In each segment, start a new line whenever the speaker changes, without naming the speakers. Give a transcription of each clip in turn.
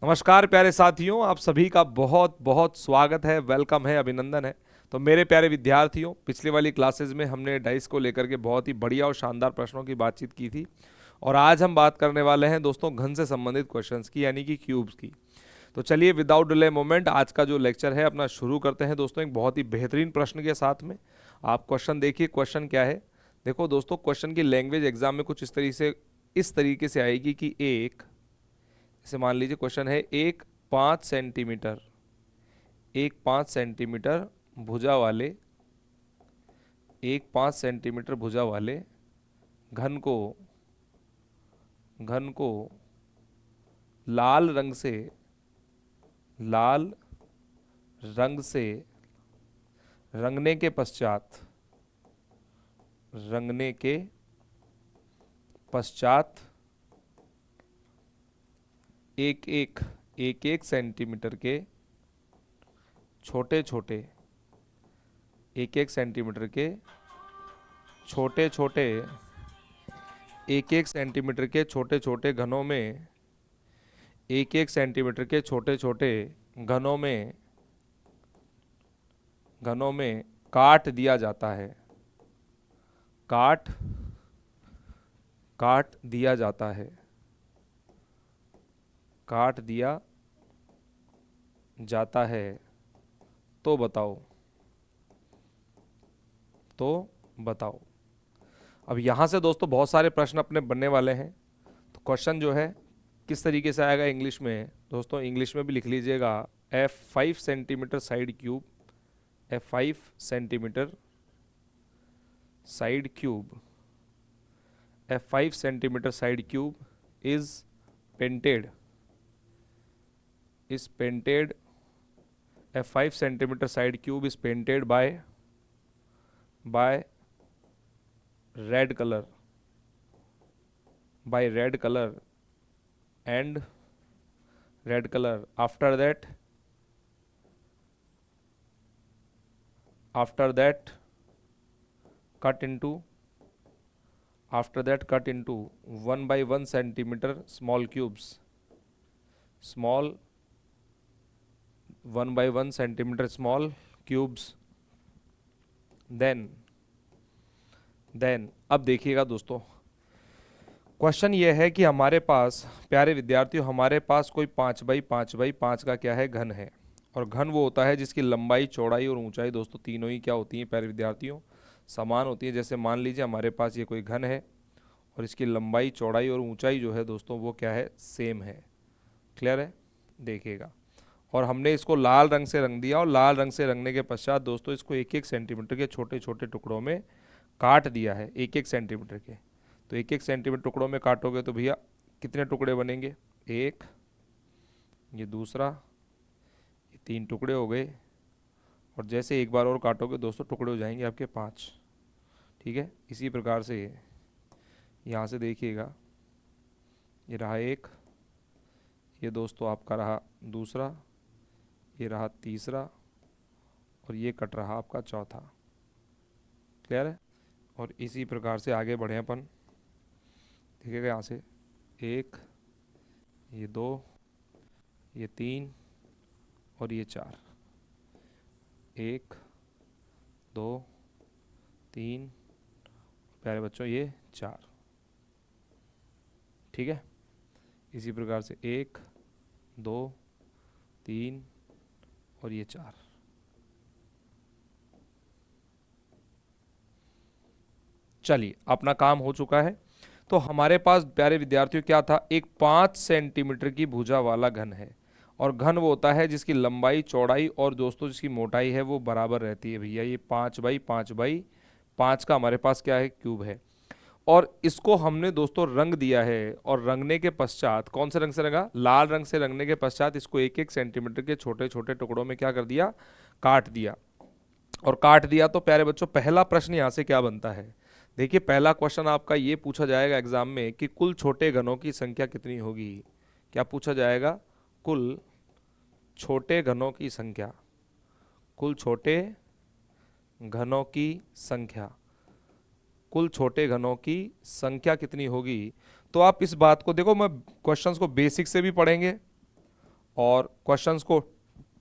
नमस्कार प्यारे साथियों, आप सभी का बहुत बहुत स्वागत है, वेलकम है, अभिनंदन है। तो मेरे प्यारे विद्यार्थियों, पिछले वाली क्लासेस में हमने डाइस को लेकर के बहुत ही बढ़िया और शानदार प्रश्नों की बातचीत की थी। और आज हम बात करने वाले हैं दोस्तों घन से संबंधित क्वेश्चंस की, यानी कि क्यूब्स की। तो चलिए विदाउट डिले मोमेंट आज का जो लेक्चर है अपना शुरू करते हैं दोस्तों, एक बहुत ही बेहतरीन प्रश्न के साथ में। आप क्वेश्चन देखिए, क्वेश्चन क्या है। देखो दोस्तों, क्वेश्चन की लैंग्वेज एग्जाम में कुछ इस तरीके से आएगी कि एक, जैसे मान लीजिए क्वेश्चन है, एक 5 सेंटीमीटर भुजा वाले, एक 5 सेंटीमीटर भुजा वाले घन को घन को लाल रंग से लाल रंग से रंगने के पश्चात रंगने के पश्चात एक एक सेंटीमीटर के छोटे छोटे एक एक सेंटीमीटर के छोटे छोटे एक एक सेंटीमीटर के छोटे छोटे घनों में एक एक सेंटीमीटर के छोटे छोटे घनों में घनों में काट दिया जाता है। काट काट दिया जाता है काट दिया जाता है। तो बताओ तो बताओ। अब यहाँ से दोस्तों बहुत सारे प्रश्न अपने बनने वाले हैं। तो क्वेश्चन जो है किस तरीके से आएगा इंग्लिश में, दोस्तों इंग्लिश में भी लिख लीजिएगा। F5 centimetre side cube, F5 centimetre side cube, F5 centimetre side cube is painted is painted F5 centimetre side cube is painted by red color and red color. After that cut into 1 by 1 centimeter small cubes, small 1 by 1 centimeter small cubes. then अब देखिएगा दोस्तों, question ये है कि हमारे पास, प्यारे विद्यार्थियों, हमारे पास कोई 5 बाई 5 का क्या है, घन है। और घन वो होता है जिसकी लंबाई, चौड़ाई और ऊंचाई दोस्तों तीनों ही क्या होती हैं प्यारे विद्यार्थियों, समान होती है। जैसे मान लीजिए हमारे पास ये कोई घन है और इसकी लंबाई, चौड़ाई और ऊंचाई जो है दोस्तों वो क्या है, सेम है। क्लियर है, देखिएगा। और हमने इसको लाल रंग से रंग दिया, और लाल रंग से रंगने के पश्चात दोस्तों इसको एक एक सेंटीमीटर के छोटे छोटे टुकड़ों में काट दिया है, एक एक सेंटीमीटर के। तो एक एक सेंटीमीटर टुकड़ों में काटोगे तो भैया कितने टुकड़े बनेंगे, एक, ये दूसरा, ये 3 टुकड़े हो गए। और जैसे एक बार और काटोगे दोस्तों टुकड़े हो जाएंगे आपके 5। ठीक है, इसी प्रकार से यहाँ से देखिएगा, ये रहा एक, ये दोस्तों आपका रहा दूसरा, ये रहा तीसरा, और ये कट रहा आपका चौथा। क्लियर है। और इसी प्रकार से आगे बढ़े अपन, देखिएगा यहाँ से एक, ये 2, ये 3 और ये 4, 1 2 3, प्यारे बच्चों ये 4। ठीक है, इसी प्रकार से 1 2 3 और ये 4। चलिए अपना काम हो चुका है। तो हमारे पास प्यारे विद्यार्थियों क्या था, एक 5 सेंटीमीटर की भुजा वाला घन है। और घन वो होता है जिसकी लंबाई, चौड़ाई और दोस्तों जिसकी मोटाई है वो बराबर रहती है। भैया ये 5 बाई 5 का हमारे पास क्या है, क्यूब है। और इसको हमने दोस्तों रंग दिया है, और रंगने के पश्चात कौन से रंग से रंगा, लाल रंग से रंगने के पश्चात इसको एक एक सेंटीमीटर के छोटे छोटे टुकड़ों में क्या कर दिया, काट दिया। और काट दिया तो प्यारे बच्चों पहला प्रश्न यहाँ से क्या बनता है, देखिए पहला क्वेश्चन आपका ये पूछा जाएगा एग्जाम में कि कुल छोटे घनों की संख्या कितनी होगी। क्या पूछा जाएगा, कुल छोटे घनों की संख्या, कुल छोटे घनों की संख्या, कुल छोटे घनों की संख्या कितनी होगी। तो आप इस बात को देखो, मैं क्वेश्चंस को बेसिक से भी पढ़ेंगे और क्वेश्चंस को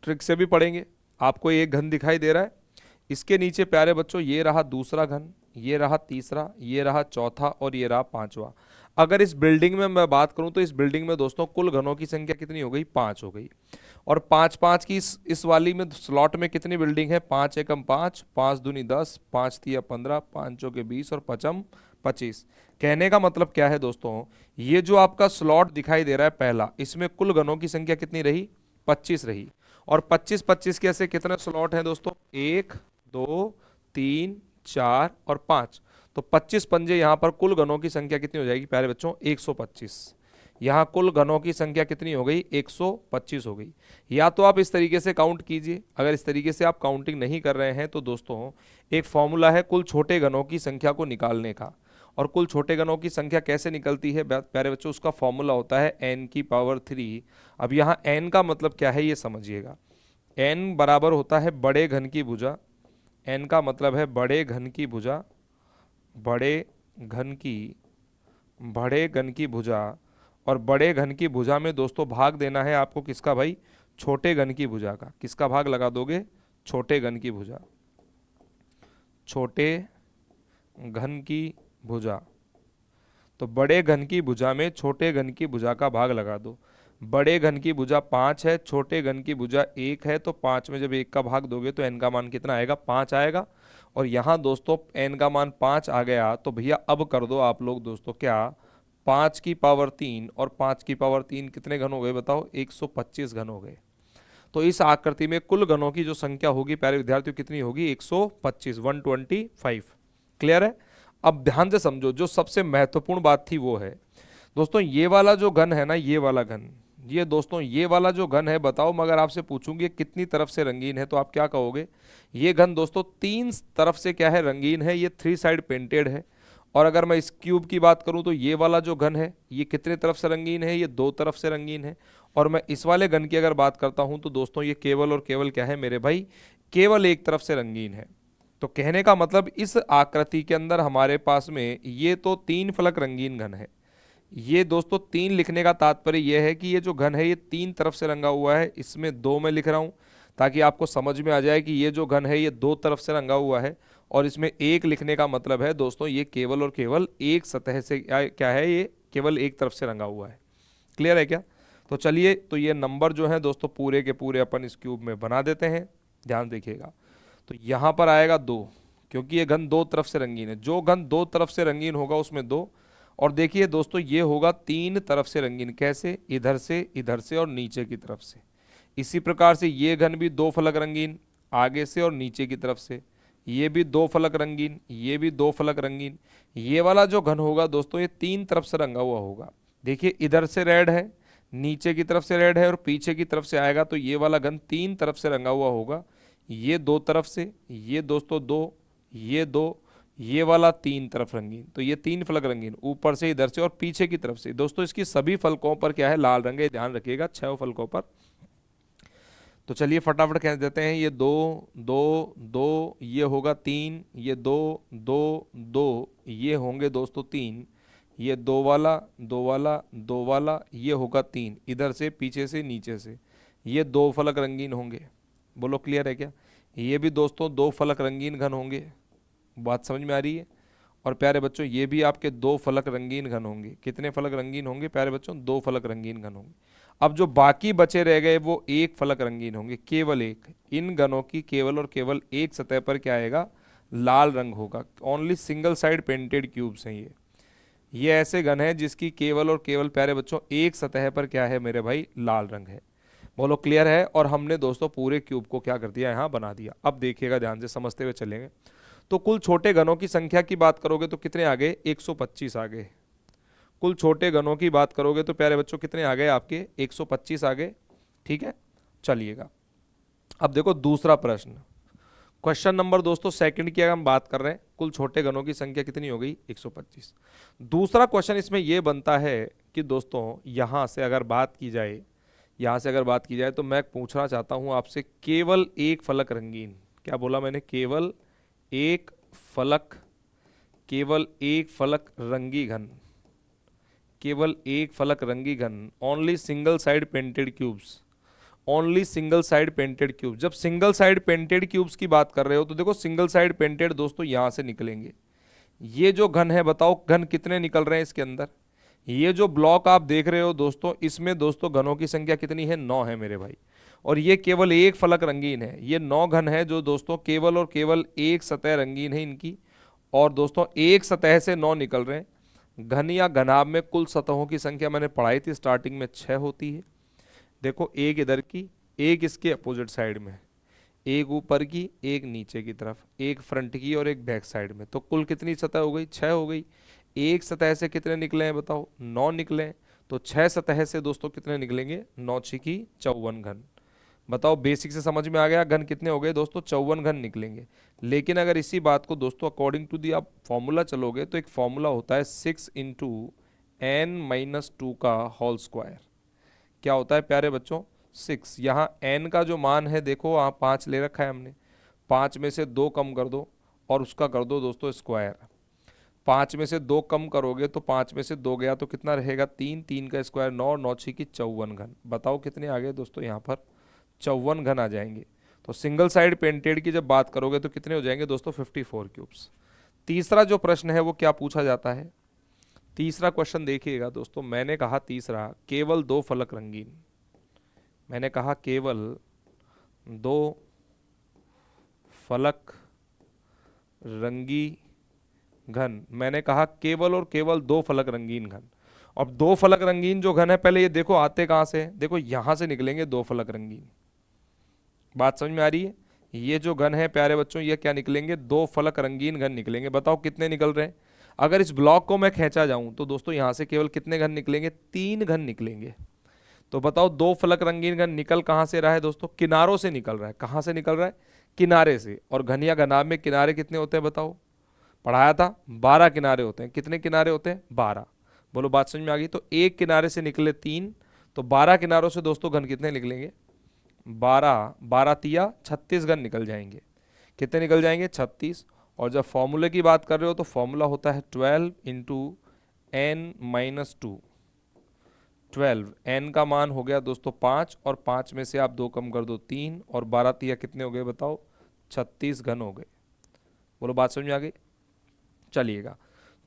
ट्रिक से भी पढ़ेंगे। आपको एक घन दिखाई दे रहा है, इसके नीचे प्यारे बच्चों ये रहा दूसरा घन, ये रहा तीसरा, ये रहा चौथा और ये रहा पांचवा। अगर इस बिल्डिंग में मैं बात करूं तो इस बिल्डिंग में दोस्तों कुल घनों की संख्या कितनी हो गई? 5 हो गई। और 5 5 की इस वाली में स्लॉट में कितनी बिल्डिंग है? 5 एकम 5, 5 दूनी 10, 5 तिया 15, 5 चौके 20 और 5 25। कहने का मतलब क्या है दोस्तों, ये जो आपका स्लॉट दिखाई दे रहा है पहला, इसमें कुल घनों की संख्या कितनी रही? 25 रही। और 25 25 के ऐसे कितने स्लॉट हैं दोस्तों? 1 2 3 4 और 5। तो 25 पंजे यहां पर कुल घनों की संख्या कितनी हो जाएगी प्यारे बच्चों? 125। यहां कुल घनों की संख्या कितनी हो गई? 125 हो गई। या तो आप इस तरीके से काउंट कीजिए, अगर इस तरीके से आप काउंटिंग नहीं कर रहे हैं तो दोस्तों एक फॉर्मूला है कुल छोटे घनों की संख्या को निकालने का। और कुल छोटे घनों की संख्या कैसे निकलती है प्यारे बच्चों? उसका फॉर्मूला होता है n की पावर 3। अब यहाँ n का मतलब क्या है ये समझिएगा। n बराबर होता है बड़े घन की भुजा। n का मतलब है बड़े घन की भुजा, बड़े घन की भुजा। और बड़े घन की भुजा में दोस्तों भाग देना है आपको किसका भाई? छोटे घन की भुजा का। किसका भाग लगा दोगे? छोटे घन की भुजा, छोटे घन की भुजा। तो बड़े घन की भुजा में छोटे घन की भुजा का भाग लगा दो। बड़े घन की भुजा 5 है, छोटे घन की भुजा 1 है, तो 5 में जब 1 का भाग दोगे तो n का मान कितना आएगा? 5 आएगा। और यहाँ दोस्तों n का मान 5 आ गया तो भैया अब कर दो आप लोग दोस्तों क्या? 5 की पावर 3 और 5 की पावर 3 कितने घन हो गए बताओ? 125 घन हो गए। तो इस आकृति में कुल घनों की जो संख्या होगी प्यारे विद्यार्थियों कितनी होगी? 125, 125। क्लियर है? अब ध्यान से समझो, जो सबसे महत्वपूर्ण बात थी वो है दोस्तों ये वाला जो घन है ना, ये वाला घन, ये दोस्तों ये वाला जो घन है, बताओ मगर आपसे पूछूंगी कितनी तरफ से रंगीन है तो आप क्या कहोगे? ये घन दोस्तों 3 तरफ से क्या है? रंगीन है। ये 3 साइड पेंटेड है। और अगर मैं इस क्यूब की बात करूं तो ये वाला जो घन है ये कितने तरफ से रंगीन है? ये 2 तरफ से रंगीन है। और मैं इस वाले घन की अगर बात करता हूं तो दोस्तों ये केवल और केवल क्या है मेरे भाई? केवल एक तरफ से रंगीन है। तो कहने का मतलब इस आकृति के अंदर हमारे पास में ये तो 3 फलक रंगीन घन है। ये दोस्तों 3 लिखने का तात्पर्य यह है कि ये जो घन है ये 3 तरफ से रंगा हुआ है। इसमें 2 मैं लिख रहा हूं ताकि आपको समझ में आ जाए कि ये जो घन है ये 2 तरफ से रंगा हुआ है। और इसमें 1 लिखने का मतलब है दोस्तों ये केवल और केवल एक सतह से क्या है? ये केवल एक तरफ से रंगा हुआ है। क्लियर है क्या? तो चलिए, तो ये नंबर जो है दोस्तों पूरे के पूरे अपन इस क्यूब में बना देते हैं। ध्यान देखिएगा, तो यहाँ पर आएगा 2, क्योंकि ये घन 2 तरफ से रंगीन है। जो घन 2 तरफ से रंगीन होगा उसमें 2। और देखिए दोस्तों ये होगा 3 तरफ से रंगीन। कैसे? इधर से और नीचे की तरफ से। इसी प्रकार से ये घन भी 2 फलक रंगीन, आगे से और नीचे की तरफ से। ये भी 2 फलक रंगीन, ये भी 2 फलक रंगीन। ये वाला जो घन होगा दोस्तों ये 3 तरफ से रंगा हुआ होगा। देखिए इधर से रेड है, नीचे की तरफ से रेड है और पीछे की तरफ से आएगा, तो ये वाला घन 3 तरफ से रंगा हुआ होगा। ये 2 तरफ से, ये दोस्तों 2, ये 2, ये वाला 3 तरफ रंगीन। तो ये 3 फलक रंगीन, ऊपर से, इधर से और पीछे की तरफ से। दोस्तों इसकी सभी फलकों पर क्या है? लाल रंग है, ध्यान रखिएगा 6 फलकों पर। तो चलिए फटाफट कह देते हैं। ये 2 2 2, ये होगा 3, ये 2 2 2, ये होंगे दोस्तों 3, ये 2 वाला 2 वाला 2 वाला, ये होगा 3, इधर से पीछे से नीचे से। ये 2 फलक रंगीन होंगे। बोलो क्लियर है क्या? ये भी दोस्तों 2 फलक रंगीन घन होंगे। बात समझ में आ रही है? और प्यारे बच्चों ये भी आपके 2 फलक रंगीन घन होंगे। कितने फलक रंगीन होंगे प्यारे बच्चों? 2 फलक रंगीन घन होंगे। अब जो बाकी बचे रह गए वो 1 फलक रंगीन होंगे, केवल एक। इन घनों की केवल और केवल एक सतह पर क्या आएगा? लाल रंग होगा। Only single side painted cubes हैं ये ऐसे घन हैं जिसकी केवल और केवल प्यारे बच्चों एक सतह पर क्या है मेरे भाई? लाल रंग है। बोलो क्लियर है? और हमने दोस्तों पूरे क्यूब को क्या कर दिया? यहाँ बना दिया। अब देखिएगा ध्यान से, समझते हुए चलेंगे। तो कुल छोटे घनों की संख्या की बात करोगे तो कितने आ गए? 125 आ गए। कुल छोटे घनों की बात करोगे तो प्यारे बच्चों कितने आ गए आपके? 125 आ गए। ठीक है, चलिएगा। अब देखो दूसरा प्रश्न, क्वेश्चन नंबर दोस्तों सेकंड की अगर हम बात कर रहे हैं, कुल छोटे घनों की संख्या कितनी हो गई? 125। दूसरा क्वेश्चन इसमें यह बनता है कि दोस्तों यहां से अगर बात की जाए, तो मैं पूछना चाहता हूं आपसे, केवल एक फलक रंगीन, क्या बोला मैंने? केवल एक फलक रंगी घन, केवल एक फलक रंगी घन, only single side painted cubes, only single side painted cube. जब सिंगल साइड पेंटेड क्यूब्स की बात कर रहे हो तो देखो सिंगल साइड पेंटेड दोस्तों यहां से निकलेंगे। ये जो घन है बताओ घन कितने निकल रहे हैं इसके अंदर। ये जो ब्लॉक आप देख रहे हो दोस्तों इसमें दोस्तों घनों की संख्या कितनी है, 9 है मेरे भाई। और ये केवल एक फलक रंगीन है, ये 9 घन है जो दोस्तों केवल और केवल एक सतह रंगीन है इनकी। और दोस्तों एक सतह से 9 निकल रहे हैं। घन या घनाभ में कुल सतहों की संख्या मैंने पढ़ाई थी स्टार्टिंग में 6 होती है। देखो एक इधर की, एक इसके अपोजिट साइड में, एक ऊपर की, एक नीचे की तरफ, एक फ्रंट की और एक बैक साइड में। तो कुल कितनी सतह हो गई, 6 हो गई। एक सतह से कितने निकले हैं बताओ, 9 निकले हैं। तो 6 सतह से दोस्तों कितने निकलेंगे, 9 छीकी 54 घन। बताओ बेसिक से समझ में आ गया, घन कितने हो गए दोस्तों, 54 घन निकलेंगे। लेकिन अगर इसी बात को दोस्तों अकॉर्डिंग टू दी आप फॉर्मूला चलोगे तो एक फॉर्मूला होता है 6 इंटू n-2 का होल स्क्वायर। क्या होता है प्यारे बच्चों, 6। यहाँ n का जो मान है देखो वहाँ 5 ले रखा है हमने, 5 में से 2 कम कर दो और उसका कर दो दोस्तों स्क्वायर। 5 में से 2 कम करोगे तो 5 में से 2 गया तो कितना रहेगा, 3, 3 का स्क्वायर 9, 9 छीकी 54 घन। बताओ कितने आ गए दोस्तों यहाँ पर, 54 घन आ जाएंगे। तो सिंगल साइड पेंटेड की जब बात करोगे तो कितने हो जाएंगे दोस्तों, 54 क्यूब्स। तीसरा जो प्रश्न है वो क्या पूछा जाता है, तीसरा क्वेश्चन देखिएगा दोस्तों। मैंने कहा तीसरा केवल 2 फलक रंगीन, मैंने कहा केवल 2 फलक रंगी घन, मैंने कहा केवल और केवल 2 फलक रंगीन घन। अब 2 फलक रंगीन जो घन है पहले ये देखो आते कहां से, देखो यहां से निकलेंगे 2 फलक रंगीन। बात समझ में आ रही है, ये जो घन है प्यारे बच्चों ये क्या निकलेंगे, 2 फलक रंगीन घन निकलेंगे। बताओ कितने निकल रहे हैं। अगर इस ब्लॉक को मैं खींचा जाऊं तो दोस्तों यहां से केवल कितने घन निकलेंगे, 3 घन निकलेंगे। तो बताओ 2 फलक रंगीन घन निकल कहां से रहा है दोस्तों, किनारों से निकल रहा है। कहां से निकल रहा है, किनारे से। और घन या घनाभ में किनारे कितने होते हैं बताओ, पढ़ाया था 12 किनारे होते हैं। कितने किनारे होते हैं, 12। बोलो बात समझ में आ गई। तो एक किनारे से निकले 3, तो 12 किनारों से दोस्तों घन कितने निकलेंगे, 12, 12 तिया 36 घन निकल जाएंगे। कितने निकल जाएंगे, 36। और जब फॉर्मूले की बात कर रहे हो तो फॉर्मूला होता है 12 इंटू n-2। 12, n का मान हो गया दोस्तों 5 और 5 में से आप 2 कम कर दो 3 और 12 तिया कितने हो गए बताओ, 36 घन हो गए। बोलो बात समझ में आ गई। चलिएगा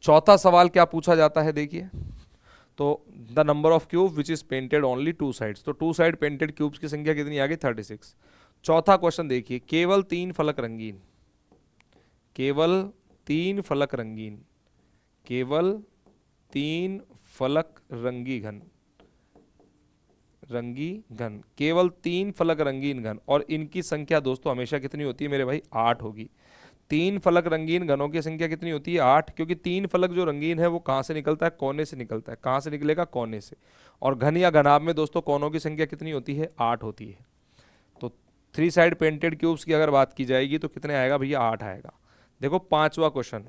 चौथा सवाल क्या पूछा जाता है देखिए, तो the number of cube which is painted only 2 sides. तो 2 साइड पेंटेड क्यूब्स की संख्या कितनी आ गई, 36। चौथा क्वेश्चन देखिए, केवल 3 फलक रंगीन, केवल 3 फलक रंगीन, केवल 3 फलक रंगी घन, रंगी घन, केवल 3 फलक रंगीन घन। और इनकी संख्या दोस्तों हमेशा कितनी होती है मेरे भाई, 8 होगी। 3 फलक रंगीन घनों की संख्या कितनी होती है, 8। क्योंकि 3 फलक जो रंगीन है वो कहां से निकलता है, कोने से निकलता है। कहां से निकलेगा, कोने से। और घन या घनाभ में दोस्तों कोनों की संख्या कितनी होती है, 8 होती है। तो 3 साइड पेंटेड क्यूब्स की अगर बात की जाएगी तो कितने आएगा भैया, 8 आएगा। देखो पांचवा क्वेश्चन,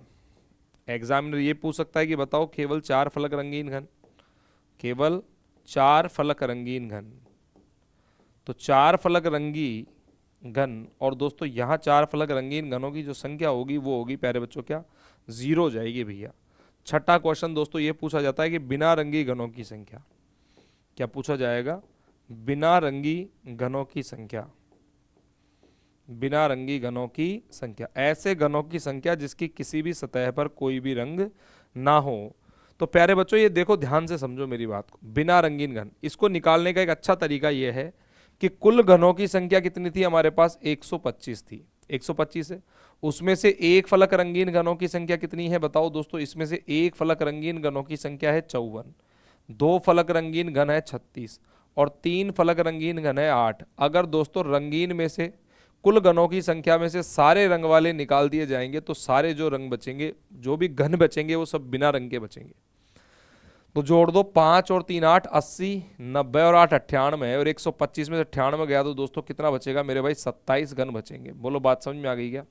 एग्जामिनर ये पूछ सकता है कि बताओ केवल 4 फलक रंगीन घन, केवल 4 फलक रंगीन घन। तो 4 फलक रंगी घन, और दोस्तों यहाँ 4 फलक रंगीन घनों की जो संख्या होगी वो होगी प्यारे बच्चों क्या, 0 हो जाएगी भैया। छठा क्वेश्चन दोस्तों ये पूछा जाता है कि बिना रंगी घनों की संख्या, क्या पूछा जाएगा, बिना रंगी घनों की संख्या, बिना रंगी घनों की संख्या, ऐसे घनों की संख्या जिसकी किसी भी सतह पर कोई भी रंग ना हो। तो प्यारे बच्चों ये देखो ध्यान से समझो मेरी बात को, बिना रंगीन घन, इसको निकालने का एक अच्छा तरीका यह है कि कुल घनों की संख्या कितनी थी हमारे पास, 125 थी। 125 है, उसमें से एक फलक रंगीन घनों की संख्या कितनी है बताओ दोस्तों, इसमें से एक फलक रंगीन घनों की संख्या है 54, 2 फलक रंगीन घन है 36 और 3 फलक रंगीन घन है 8। अगर दोस्तों रंगीन में से कुल घनों की संख्या में से सारे रंग वाले निकाल दिए जाएंगे तो सारे जो रंग बचेंगे, जो भी घन बचेंगे वो सब बिना रंग के बचेंगे। तो जोड़ दो, 5 और 3 8, 80, 90 और 8 98 और 125 में से 98 गया तो दोस्तों कितना बचेगा मेरे भाई, 27 घन बचेंगे। बोलो बात समझ में आ गई क्या,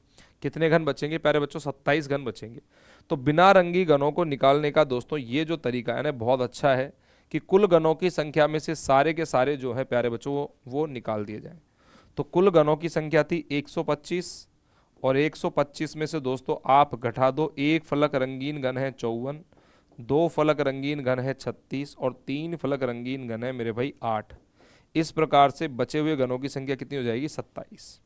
कितने घन बचेंगे प्यारे बच्चों, 27 घन बचेंगे। तो बिना रंगी घनों को निकालने का दोस्तों ये जो तरीका है ना बहुत अच्छा है कि कुल घनों की संख्या में से सारे के सारे जो है प्यारे बच्चों वो निकाल दिए जाए। तो कुल घनों की संख्या थी 125 और 125 में से दोस्तों आप घटा दो, एक फलक रंगीन घन है 54, 2 फलक रंगीन घन है 36 और 3 फलक रंगीन घन है मेरे भाई 8। इस प्रकार से बचे हुए घनों की संख्या कितनी हो जाएगी? 27।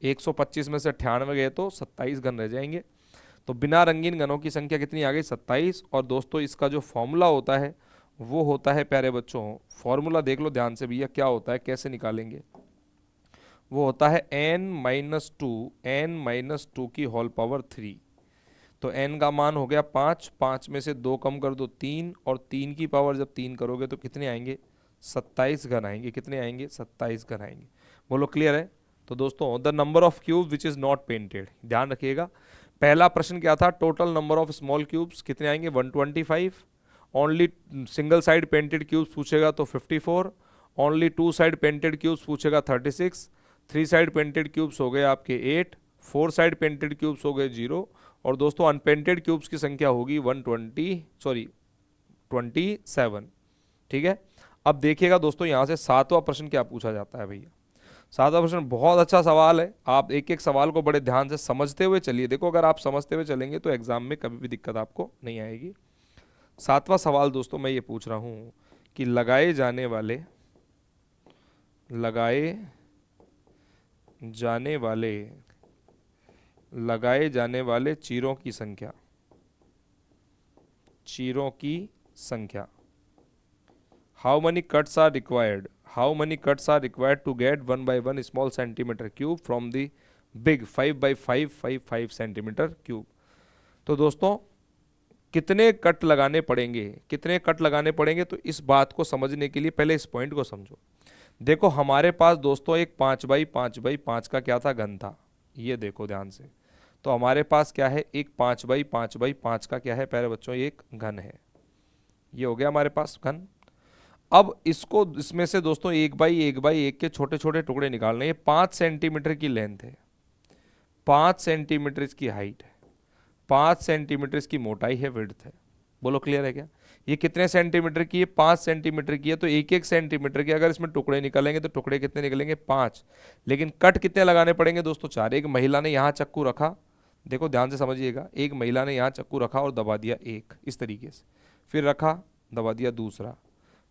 125 में से 98 गए तो 27 घन रह जाएंगे। तो बिना रंगीन घनों की संख्या कितनी आ गई? 27। और दोस्तों इसका जो फॉर्मूला होता है वो होता है प्यारे बच्चों, फॉर्मूला देख लो ध्यान से भैया क्या होता है, कैसे निकालेंगे। वो होता है n-2 की होल पावर 3। तो n का मान हो गया 5, 5 में से 2 कम कर दो 3, और 3 की पावर जब 3 करोगे तो कितने आएंगे? 27 घन आएंगे। कितने आएंगे? 27 घन आएंगे। बोलो क्लियर है? तो दोस्तों the number of cube which is not painted, ध्यान रखिएगा। पहला प्रश्न क्या था? Total number of small cubes कितने आएंगे? 125। Only single side painted cubes पूछेगा तो 54। ओनली 2 साइड पेंटेड क्यूब्स पूछेगा 36। 3 साइड पेंटेड क्यूब्स हो गए आपके 8। 4 साइड पेंटेड क्यूब्स हो गए 0। और दोस्तों अनपेंटेड क्यूब्स की संख्या होगी 27। ठीक है। अब देखिएगा दोस्तों यहाँ से 7वां प्रश्न क्या पूछा जाता है भैया। 7वां प्रश्न बहुत अच्छा सवाल है। आप एक एक सवाल को बड़े ध्यान से समझते हुए चलिए। देखो अगर आप समझते हुए चलेंगे तो एग्जाम में कभी भी दिक्कत आपको नहीं आएगी। 7वां सवाल दोस्तों मैं ये पूछ रहा हूँ कि लगाए जाने वाले चीरों की संख्या how many cuts are required to get 1 by 1 small centimeter cube from the big 5 by 5 centimeter cube। तो दोस्तों कितने कट लगाने पड़ेंगे? तो इस बात को समझने के लिए पहले इस पॉइंट को समझो। देखो हमारे पास दोस्तों एक 5 बाई 5 का क्या था? घन था। ये देखो ध्यान से। तो हमारे पास क्या है? एक 5 बाई 5 का क्या है प्यारे बच्चों? एक घन है। ये हो गया हमारे पास घन। अब इसमें से दोस्तों 1 बाई 1 के छोटे छोटे टुकड़े निकालने। ये 5 सेंटीमीटर की लेंथ है, 5 सेंटीमीटर इसकी हाइट है, 5 सेंटीमीटर इसकी मोटाई है, विड्थ है। बोलो क्लियर है क्या? ये कितने सेंटीमीटर की है? 5 सेंटीमीटर की है। तो 1 सेंटीमीटर के अगर इसमें टुकड़े निकलेंगे तो टुकड़े कितने निकलेंगे? 5। लेकिन कट कितने लगाने पड़ेंगे दोस्तों? 4। एक महिला ने यहाँ चक्कू रखा, देखो ध्यान से समझिएगा। एक महिला ने यहाँ चक्कू रखा और दबा दिया 1 इस तरीके से, फिर रखा दबा दिया दूसरा,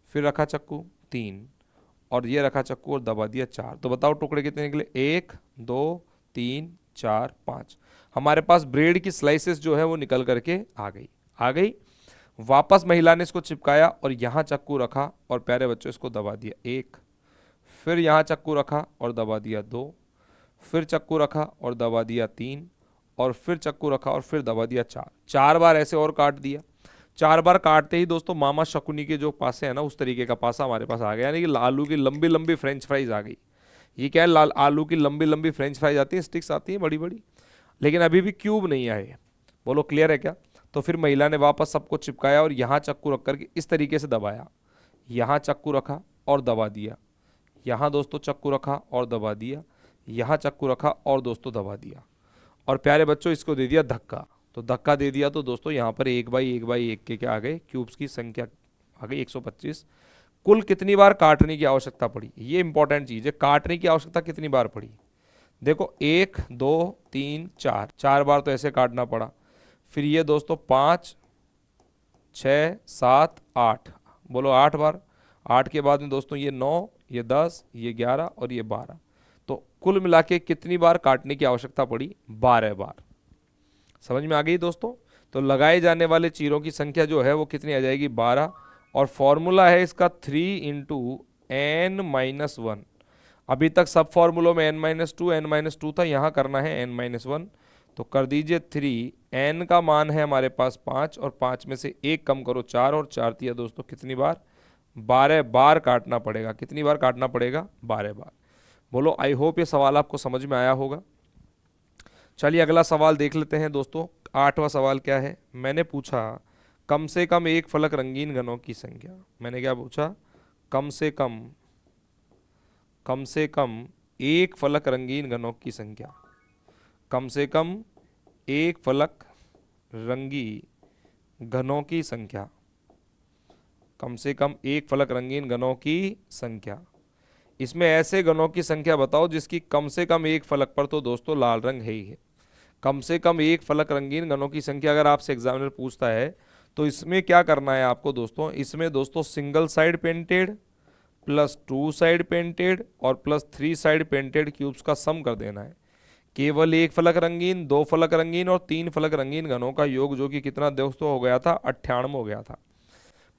फिर रखा चक्कू 3, और ये रखा चक्कू और दबा दिया 4। तो बताओ टुकड़े कितने निकले? 1 2 3 4 5। हमारे पास ब्रेड की स्लाइसेस जो है वो निकल करके आ गई। वापस महिला ने इसको चिपकाया और यहाँ चक्कू रखा और प्यारे बच्चों इसको दबा दिया 1, फिर यहाँ चक्कू रखा और दबा दिया 2, फिर चक्कू रखा और दबा दिया 3, और फिर चक्कू रखा और फिर दबा दिया 4। 4 बार ऐसे और काट दिया। 4 बार काटते ही दोस्तों मामा शकुनी के जो पासे है ना, उस तरीके का पासा हमारे पास आ गया, यानी कि आलू की लंबी लंबी फ्रेंच फ्राइज आ गई। ये क्या है? आलू की लंबी लंबी फ्रेंच फ्राइज आती है, स्टिक्स आती है बड़ी बड़ी, लेकिन अभी भी क्यूब नहीं आए। बोलो क्लियर है क्या? तो फिर महिला ने वापस सबको चिपकाया और यहाँ चक्कू रख करके इस तरीके से दबाया। यहाँ चक्कू रखा और दबा दिया, यहाँ दोस्तों चक्कू रखा और दबा दिया, यहाँ चक्कू रखा और दोस्तों दबा दिया, और प्यारे बच्चों इसको दे दिया धक्का। तो धक्का दे दिया तो दोस्तों यहाँ पर 1 बाई 1 के क्या आ गए? क्यूब्स की संख्या आ गई 125। कुल कितनी बार काटने की आवश्यकता पड़ी? ये इंपॉर्टेंट चीज़ है, काटने की आवश्यकता कितनी बार पड़ी? देखो 1 2 3 4, 4 बार तो ऐसे काटना पड़ा। फिर ये दोस्तों 5 6 7 8, बोलो 8 बार। 8 के बाद में दोस्तों ये 9, ये 10, ये 11 और ये 12। तो कुल मिला के कितनी बार काटने की आवश्यकता पड़ी? 12 बार। समझ में आ गई दोस्तों? तो लगाए जाने वाले चीरों की संख्या जो है वो कितनी आ जाएगी? 12। और फॉर्मूला है इसका 3 इंटू n-1। अभी तक सब फॉर्मूलों में n-2 था, यहाँ करना है n-1। तो कर दीजिए 3, n का मान है हमारे पास 5, और 5 में से 1 कम करो 4, और 4 दिया दोस्तों कितनी बार? 12 बार काटना पड़ेगा। कितनी बार काटना पड़ेगा? 12 बार। बोलो आई होप ये सवाल आपको समझ में आया होगा। चलिए अगला सवाल देख लेते हैं दोस्तों। 8वां सवाल क्या है? मैंने पूछा कम से कम एक फलक रंगीन घनों की संख्या। मैंने क्या पूछा? कम से कम एक फलक रंगीन घनों की संख्या। कम से कम एक फलक रंगीन घनों की संख्या। कम से कम एक फलक रंगीन घनों की संख्या। इसमें ऐसे घनों की संख्या बताओ जिसकी कम से कम एक फलक पर तो दोस्तों लाल रंग है ही है। कम से कम एक फलक रंगीन घनों की संख्या अगर आपसे एग्जामिनर पूछता है तो इसमें क्या करना है आपको दोस्तों? इसमें दोस्तों single side painted, plus 2 side painted और प्लस 3 साइड पेंटेड क्यूब्स का सम कर देना है। केवल एक फलक रंगीन, दो फलक रंगीन और तीन फलक रंगीन घनों का योग जो कि कितना दोस्तों हो गया था, 98 हो गया था।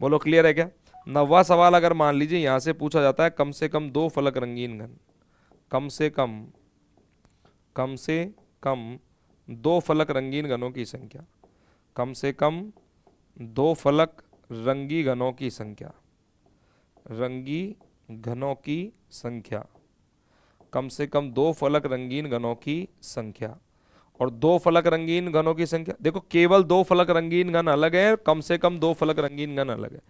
बोलो क्लियर है क्या। 9वां सवाल अगर मान लीजिए यहां से पूछा जाता है कम से कम दो फलक रंगीन घन, कम से कम दो फलक रंगीन घनों की संख्या, कम से कम दो फलक रंगी घनों की संख्या, रंगी घनों की संख्या, कम से कम दो फलक रंगीन घनों की संख्या। और दो फलक रंगीन घनों की संख्या देखो, केवल दो फलक रंगीन घन अलग है, कम से कम दो फलक रंगीन घन अलग है।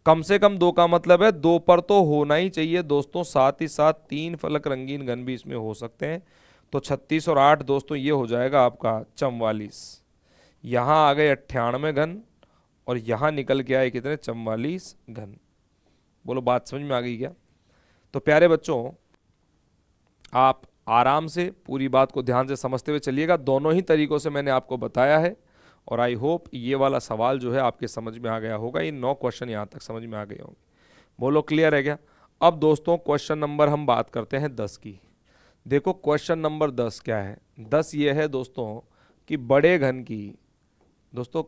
कम से कम दो का मतलब है दो पर तो होना ही चाहिए दोस्तों, साथ ही साथ तीन फलक रंगीन घन भी इसमें हो सकते हैं। तो 36 और 8 दोस्तों ये हो जाएगा आपका 44। यहाँ आ गए 98 घन और यहाँ निकल के आए कितने, 44 घन। बोलो बात समझ में आ गई क्या। तो प्यारे बच्चों आप आराम से पूरी बात को ध्यान से समझते हुए चलिएगा। दोनों ही तरीकों से मैंने आपको बताया है और आई होप ये वाला सवाल जो है आपके समझ में आ गया होगा। ये 9 क्वेश्चन यहाँ तक समझ में आ गए होंगे। बोलो क्लियर है क्या। अब दोस्तों क्वेश्चन नंबर हम बात करते हैं 10 की। देखो क्वेश्चन नंबर 10 क्या है। 10 ये है दोस्तों कि बड़े घन की, दोस्तों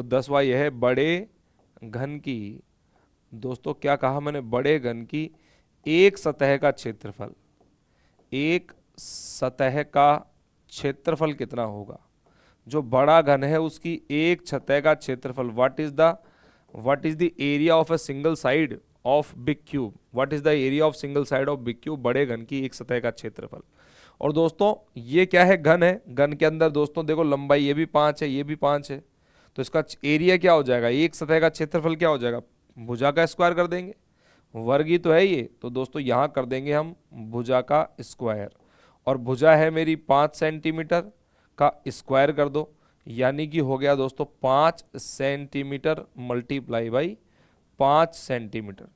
10वां यह है बड़े घन की, दोस्तों क्या कहा मैंने, बड़े घन की एक सतह का क्षेत्रफल, एक सतह का क्षेत्रफल कितना होगा। जो बड़ा घन है उसकी एक सतह का क्षेत्रफल, what is the area of a single side of big cube, what is the area of single side of big cube, बड़े घन की एक सतह का क्षेत्रफल। और दोस्तों ये क्या है, घन है। घन के अंदर दोस्तों देखो लंबाई ये भी 5 है, ये भी 5 है, तो इसका एरिया क्या हो जाएगा, एक सतह का क्षेत्रफल क्या हो जाएगा, भुजा का स्क्वायर कर देंगे। वर्ग ही तो है ये, तो दोस्तों यहाँ कर देंगे हम भुजा का स्क्वायर। और भुजा है मेरी 5 सेंटीमीटर, का स्क्वायर कर दो, यानी कि हो गया दोस्तों 5 सेंटीमीटर मल्टीप्लाई बाई 5 सेंटीमीटर।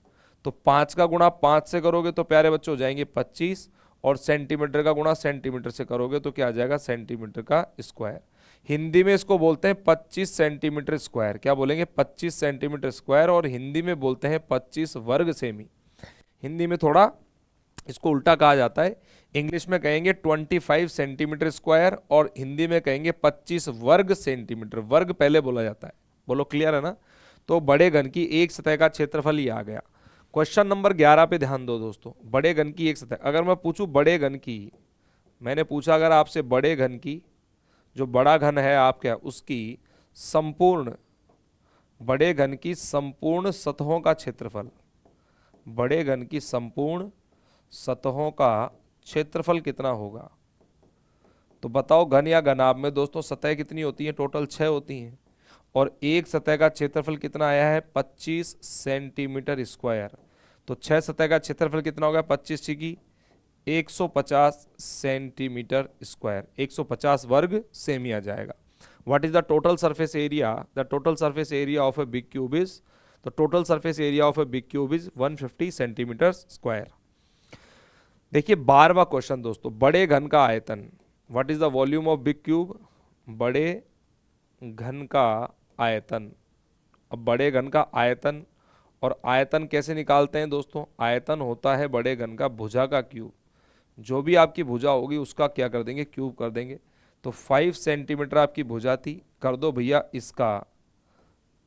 तो 5 का गुणा 5 से करोगे तो प्यारे बच्चों हो जाएंगे 25, और सेंटीमीटर का गुणा सेंटीमीटर से करोगे तो क्या आ जाएगा, सेंटीमीटर का स्क्वायर। हिंदी में इसको बोलते हैं 25 सेंटीमीटर स्क्वायर। क्या बोलेंगे, 25 सेंटीमीटर स्क्वायर, और हिंदी में बोलते हैं 25 वर्ग सेमी। हिंदी में थोड़ा इसको उल्टा कहा जाता है, इंग्लिश में कहेंगे 25 सेंटीमीटर स्क्वायर और हिंदी में कहेंगे 25 वर्ग सेंटीमीटर। वर्ग पहले बोला जाता है। बोलो क्लियर है ना। तो बड़े घन की एक सतह का क्षेत्रफल ही आ गया। क्वेश्चन नंबर 11 पे ध्यान दो दोस्तों। बड़े घन की एक सतह, अगर मैं पूछूं बड़े घन की, मैंने पूछा अगर आपसे बड़े घन की, जो बड़ा घन है आपका उसकी संपूर्ण, बड़े घन की संपूर्ण सतहों का क्षेत्रफल, बड़े घन की संपूर्ण सतहों का क्षेत्रफल कितना होगा। तो बताओ घन या घनाभ में दोस्तों सतह कितनी होती है, टोटल 6 होती हैं, और एक सतह का क्षेत्रफल कितना आया है 25 सेंटीमीटर स्क्वायर। तो 6 सतह का क्षेत्रफल कितना होगा, 25 की 150 सेंटीमीटर स्क्वायर, 150 वर्ग सेमी आ जाएगा। What is the total surface area, the total surface area of a big cube is, the total surface area of a big cube is 150 centimetre square. देखिए 12वां क्वेश्चन दोस्तों, बड़े घन का आयतन, what is the volume of big cube, बड़े घन का आयतन। अब बड़े घन का आयतन, और आयतन कैसे निकालते हैं दोस्तों, आयतन होता है बड़े घन का भुजा का क्यूब। जो भी आपकी भुजा होगी उसका क्या कर देंगे, क्यूब कर देंगे। तो 5 सेंटीमीटर आपकी भुजा थी, कर दो भैया इसका,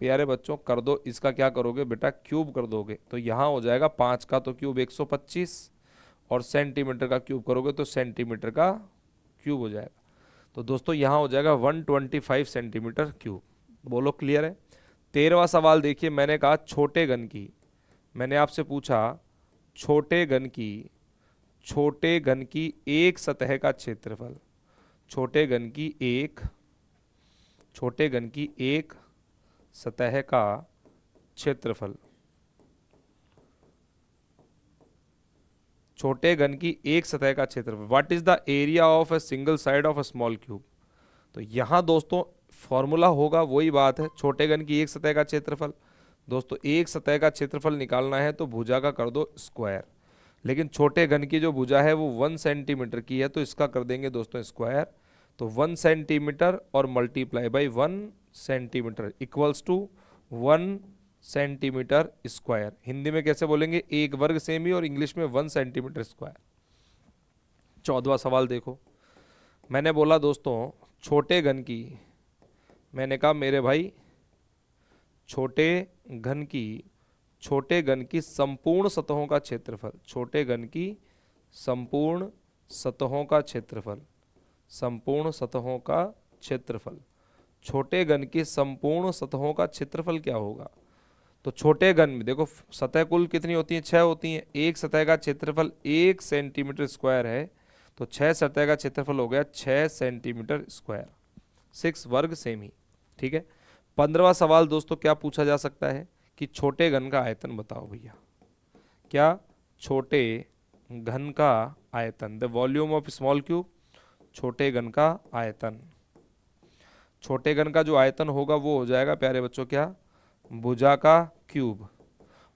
प्यारे बच्चों कर दो इसका, क्या करोगे बेटा, क्यूब कर दोगे। तो यहाँ हो जाएगा 5 का तो क्यूब 125, और सेंटीमीटर का क्यूब करोगे तो सेंटीमीटर का क्यूब हो जाएगा। तो दोस्तों यहाँ हो जाएगा 125 सेंटीमीटर क्यूब। बोलो क्लियर है। 13वां सवाल देखिए, मैंने कहा छोटे घन की, मैंने आपसे पूछा छोटे घन की, छोटे घन की एक सतह का क्षेत्रफल, छोटे घन की एक, छोटे घन की एक सतह का क्षेत्रफल, छोटे घन की एक सतह का क्षेत्रफल, what is the area of a single side of a small cube. तो यहाँ दोस्तों फॉर्मूला होगा वही बात है, छोटे घन की एक सतह का क्षेत्रफल। दोस्तों एक सतह का क्षेत्रफल निकालना है तो भुजा का कर दो स्क्वायर, लेकिन छोटे घन की जो भुजा है वो 1 सेंटीमीटर की है, तो इसका कर देंगे दोस्तों स्क्वायर। तो 1 सेंटीमीटर और multiply by 1 centimetre equals to 1 centimetre square. Hindi में कैसे बोलेंगे? 1 वर्ग सेमी, और इंग्लिश में 1 सेंटीमीटर स्क्वायर। 14वां सवाल देखो, मैंने बोला दोस्तों छोटे घन की, मैंने कहा मेरे भाई छोटे घन की संपूर्ण सतहों का क्षेत्रफल, छोटे घन की संपूर्ण सतहों का क्षेत्रफल, संपूर्ण सतहों का क्षेत्रफल, छोटे घन की संपूर्ण सतहों का क्षेत्रफल क्या होगा? तो छोटे घन में देखो सतह कुल कितनी होती है? 6 होती हैं। एक सतह का क्षेत्रफल 1 सेंटीमीटर स्क्वायर है, तो 6 सतह का क्षेत्रफल हो गया 6 सेंटीमीटर स्क्वायर, 6 वर्ग सेमी। ठीक है। 15वां सवाल दोस्तों क्या पूछा जा सकता है कि छोटे घन का आयतन बताओ भैया। क्या? छोटे घन का आयतन, the volume of small cube, छोटे घन का आयतन। छोटे घन का जो आयतन होगा वो हो जाएगा प्यारे बच्चों क्या? भुजा का क्यूब।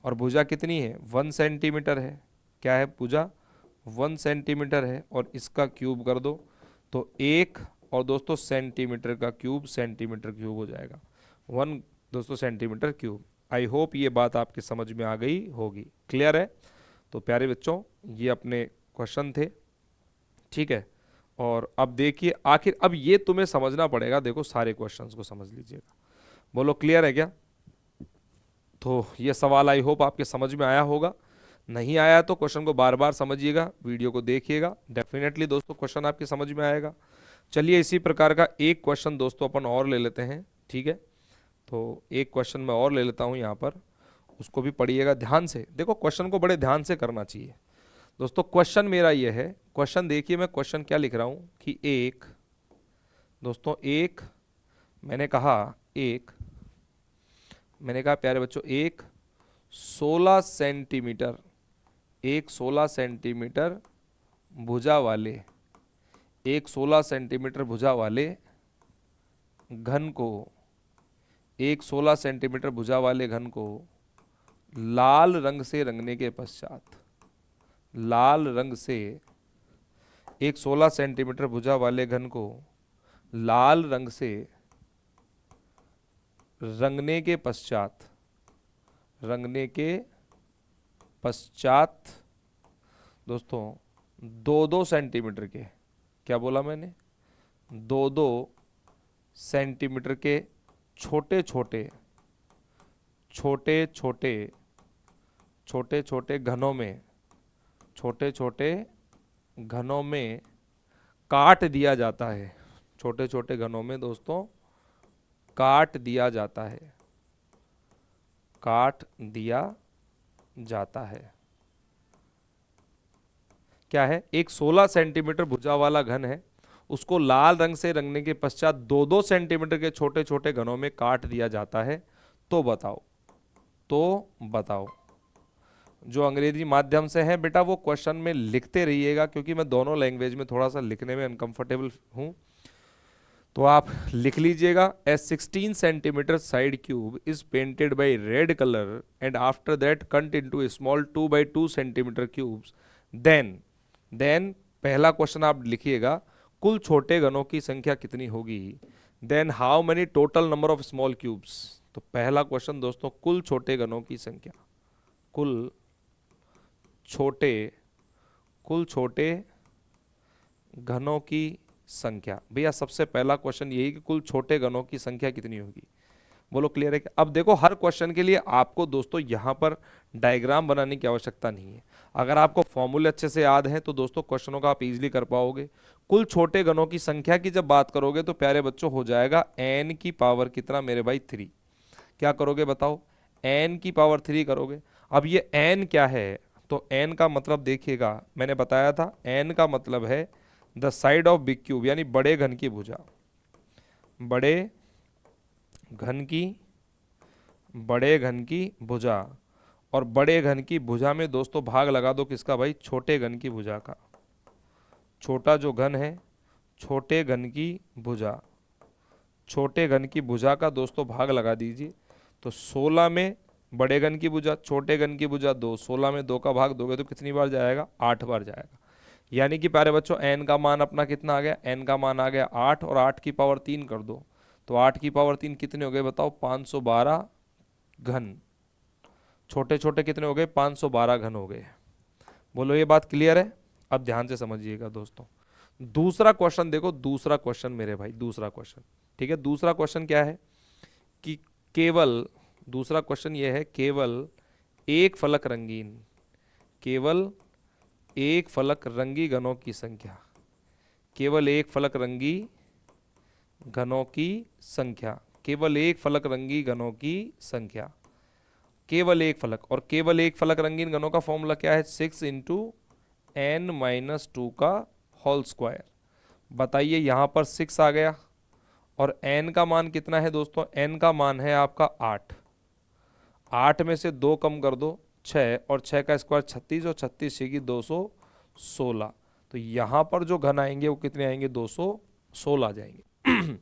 और भुजा कितनी है? 1 सेंटीमीटर है। क्या है? भुजा 1 सेंटीमीटर है, और इसका क्यूब कर दो तो 1, और दोस्तों सेंटीमीटर का क्यूब सेंटीमीटर क्यूब हो जाएगा 1 दोस्तों सेंटीमीटर क्यूब। आई होप ये बात आपके समझ में आ गई होगी। क्लियर है? तो प्यारे बच्चों ये अपने क्वेश्चन थे। ठीक है। और अब देखिए आखिर अब ये तुम्हें समझना पड़ेगा। देखो सारे क्वेश्चंस को समझ लीजिएगा। बोलो क्लियर है क्या? तो ये सवाल आई होप आपके समझ में आया होगा। नहीं आया तो क्वेश्चन को बार बार समझिएगा, वीडियो को देखिएगा, डेफिनेटली दोस्तों क्वेश्चन आपके समझ में आएगा। चलिए इसी प्रकार का एक क्वेश्चन दोस्तों अपन और ले लेते हैं। ठीक है। तो एक क्वेश्चन मैं और ले लेता हूँ यहाँ पर, उसको भी पढ़िएगा ध्यान से। देखो क्वेश्चन को बड़े ध्यान से करना चाहिए दोस्तों। क्वेश्चन मेरा ये है, क्वेश्चन देखिए मैं क्वेश्चन क्या लिख रहा हूँ कि एक दोस्तों एक मैंने कहा प्यारे बच्चों एक 16 सेंटीमीटर, एक 16 सेंटीमीटर भुजा वाले, एक 16 सेंटीमीटर भुजा वाले घन को, एक 16 सेंटीमीटर भुजा वाले घन को लाल रंग से रंगने के पश्चात, लाल रंग से, एक 16 सेंटीमीटर भुजा वाले घन को लाल रंग से रंगने के पश्चात, रंगने के पश्चात दोस्तों 2-2 सेंटीमीटर के, क्या बोला मैंने? 2-2 सेंटीमीटर के छोटे छोटे छोटे छोटे छोटे छोटे घनों में, छोटे छोटे घनों में काट दिया जाता है। छोटे छोटे घनों में दोस्तों काट दिया जाता है, काट दिया जाता है। क्या है? एक 16 सेंटीमीटर भुजा वाला घन है, उसको लाल रंग से रंगने के पश्चात 2-2 सेंटीमीटर के छोटे छोटे घनों में काट दिया जाता है। तो बताओ, तो बताओ। जो अंग्रेजी माध्यम से है बेटा वो क्वेश्चन में लिखते रहिएगा, क्योंकि मैं दोनों लैंग्वेज में थोड़ा सा लिखने में अनकंफर्टेबल हूँ, तो आप लिख लीजिएगा। A 16 centimetre side cube is painted by red colour and after that cut into small 2x2 centimetre cubes, then पहला क्वेश्चन आप लिखिएगा कुल छोटे घनों की संख्या कितनी होगी, then how many total number of small cubes. तो पहला क्वेश्चन दोस्तों कुल छोटे घनों की संख्या, कुल छोटे घनों की संख्या। भैया सबसे पहला क्वेश्चन यही कि कुल छोटे घनों की संख्या कितनी होगी। बोलो क्लियर है क्या? अब देखो हर क्वेश्चन के लिए आपको दोस्तों यहाँ पर डायग्राम बनाने की आवश्यकता नहीं है। अगर आपको फॉर्मूले अच्छे से याद हैं तो दोस्तों क्वेश्चनों का आप इजीली कर पाओगे। कुल छोटे घनों की संख्या की जब बात करोगे तो प्यारे बच्चों हो जाएगा n की पावर कितना मेरे भाई 3। क्या करोगे बताओ? n की पावर 3 करोगे। अब ये n क्या है? तो n का मतलब देखिएगा, मैंने बताया था n का मतलब है the side of big cube, यानी बड़े घन की भुजा, बड़े घन की भुजा। और बड़े घन की भुजा में दोस्तों भाग लगा दो किसका भाई? छोटे घन की भुजा का। छोटा जो घन है, छोटे घन की भुजा, छोटे घन की भुजा का दोस्तों भाग लगा दीजिए। तो 16 में बड़े घन की भुजा, छोटे घन की भुजा 2, 16 में 2 का भाग दोगे तो कितनी बार जाएगा? 8 बार जाएगा। यानी कि प्यारे बच्चों n का मान अपना कितना आ गया? n का मान आ गया 8, और 8 की पावर 3 कर दो तो 8 की पावर 3 कितने हो गए बताओ? 512 घन। छोटे छोटे कितने हो गए, 512 घन हो गए। बोलो ये बात क्लियर है? अब ध्यान से समझिएगा दोस्तों। दूसरा क्वेश्चन देखो, दूसरा क्वेश्चन मेरे भाई, दूसरा क्वेश्चन। ठीक है, दूसरा क्वेश्चन क्या है कि केवल, दूसरा क्वेश्चन ये है, केवल एक फलक रंगीन, केवल एक फलक रंगी घनों की संख्या, केवल एक फलक रंगी घनों की संख्या, केवल एक फलक रंगी घनों की संख्या, केवल एक फलक। और केवल एक फलक रंगीन घनों का फॉर्मूला क्या है, 6 × n - 2 का होल स्क्वायर। बताइए, यहां पर 6 आ गया और n का मान कितना है दोस्तों, n का मान है आपका 8। 8 में से 2 कम कर दो, 6, और 6 का स्क्वायर 36, और 36 की 216। तो यहां पर जो घन आएंगे वो कितने आएंगे, 216 आ जाएंगे।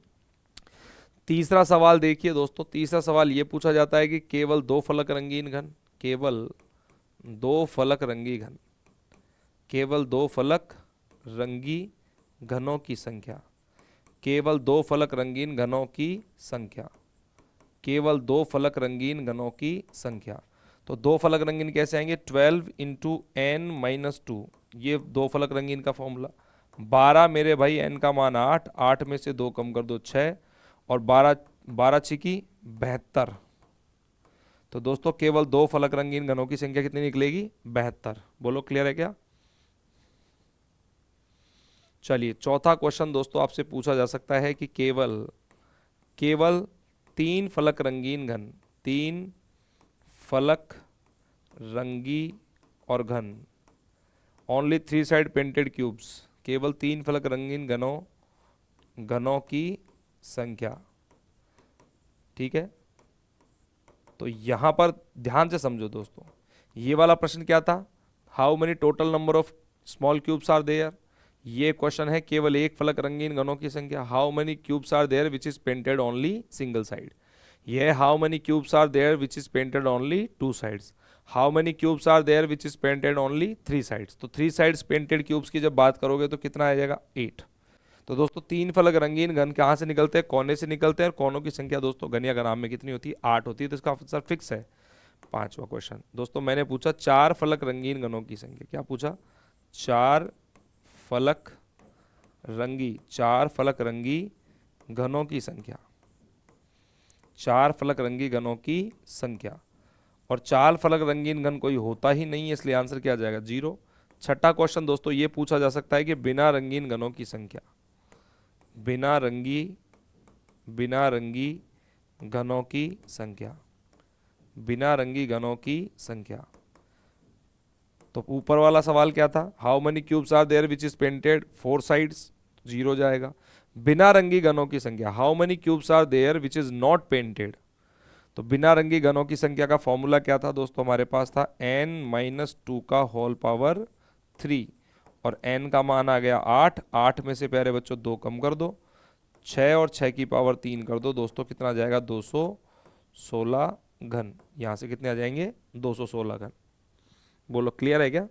तीसरा सवाल देखिए दोस्तों, तीसरा सवाल ये पूछा जाता है कि केवल 2 फलक रंगीन घन, केवल 2 फलक रंगी घन, केवल 2 फलक रंगी घनों की संख्या, केवल 2 फलक रंगीन घनों की संख्या, केवल 2 फलक रंगीन घनों की संख्या। तो 2 फलक रंगीन कैसे आएंगे, 12 × n - 2, ये 2 फलक रंगीन का फॉर्मूला। 12 मेरे भाई, n का मान 8, 8 में से 2 कम कर दो 6, और 12, 12 छिकी 72। तो दोस्तों केवल 2 फलक रंगीन घनों की संख्या कितनी निकलेगी, 72। बोलो क्लियर है क्या? चलिए चौथा क्वेश्चन दोस्तों आपसे पूछा जा सकता है कि केवल, केवल 3 फलक रंगीन घन, 3 फलक रंगी और घन, ओनली 3 साइड पेंटेड क्यूब्स, केवल 3 फलक रंगीन घनों की संख्या। ठीक है, तो यहां पर ध्यान से समझो दोस्तों, ये वाला प्रश्न क्या था, how many total number of small cubes are there. ये क्वेश्चन है केवल एक फलक रंगीन घनों की संख्या, how many cubes are there which is painted only single side. ये है how many cubes are there which is painted only 2 sides, how many cubes are there which is painted only 3 sides. तो 3 sides painted cubes की जब बात करोगे तो कितना आ जाएगा, 8। तो दोस्तों 3 फलक रंगीन घन कहाँ से निकलते हैं, कोने से निकलते हैं, और कोनों की संख्या दोस्तों घन या घनाभ में कितनी होती है, 8 होती है। तो इसका आंसर फिक्स है। पांचवा क्वेश्चन दोस्तों, मैंने पूछा 4 फलक रंगीन घनों की संख्या। क्या पूछा, 4 फलक रंगी, 4 फलक रंगी घनों की संख्या, 4 फलक रंगी घनों की संख्या। और 4 फलक रंगीन घन कोई होता ही नहीं है, इसलिए आंसर क्या आ जाएगा, 0। छठा क्वेश्चन दोस्तों ये पूछा जा सकता है कि बिना रंगीन घनों की संख्या, बिना रंगी घनों की संख्या, बिना रंगी घनों की संख्या। तो ऊपर वाला सवाल क्या था, how many cubes are there which is painted 4 sides, 0 जाएगा। बिना रंगी घनों की संख्या, how many cubes are there which is not painted. तो बिना रंगी घनों की संख्या का फॉर्मूला क्या था दोस्तों, हमारे पास था n - 2 का होल पावर 3, और n का मान आ गया 8। 8 में से प्यारे बच्चों 2 कम कर दो, 6 और 6 की पावर 3 कर दो दोस्तों, कितना आ जाएगा, 216 घन। यहां से कितने आ जाएंगे, 216 घन। बोलो क्लियर है क्या?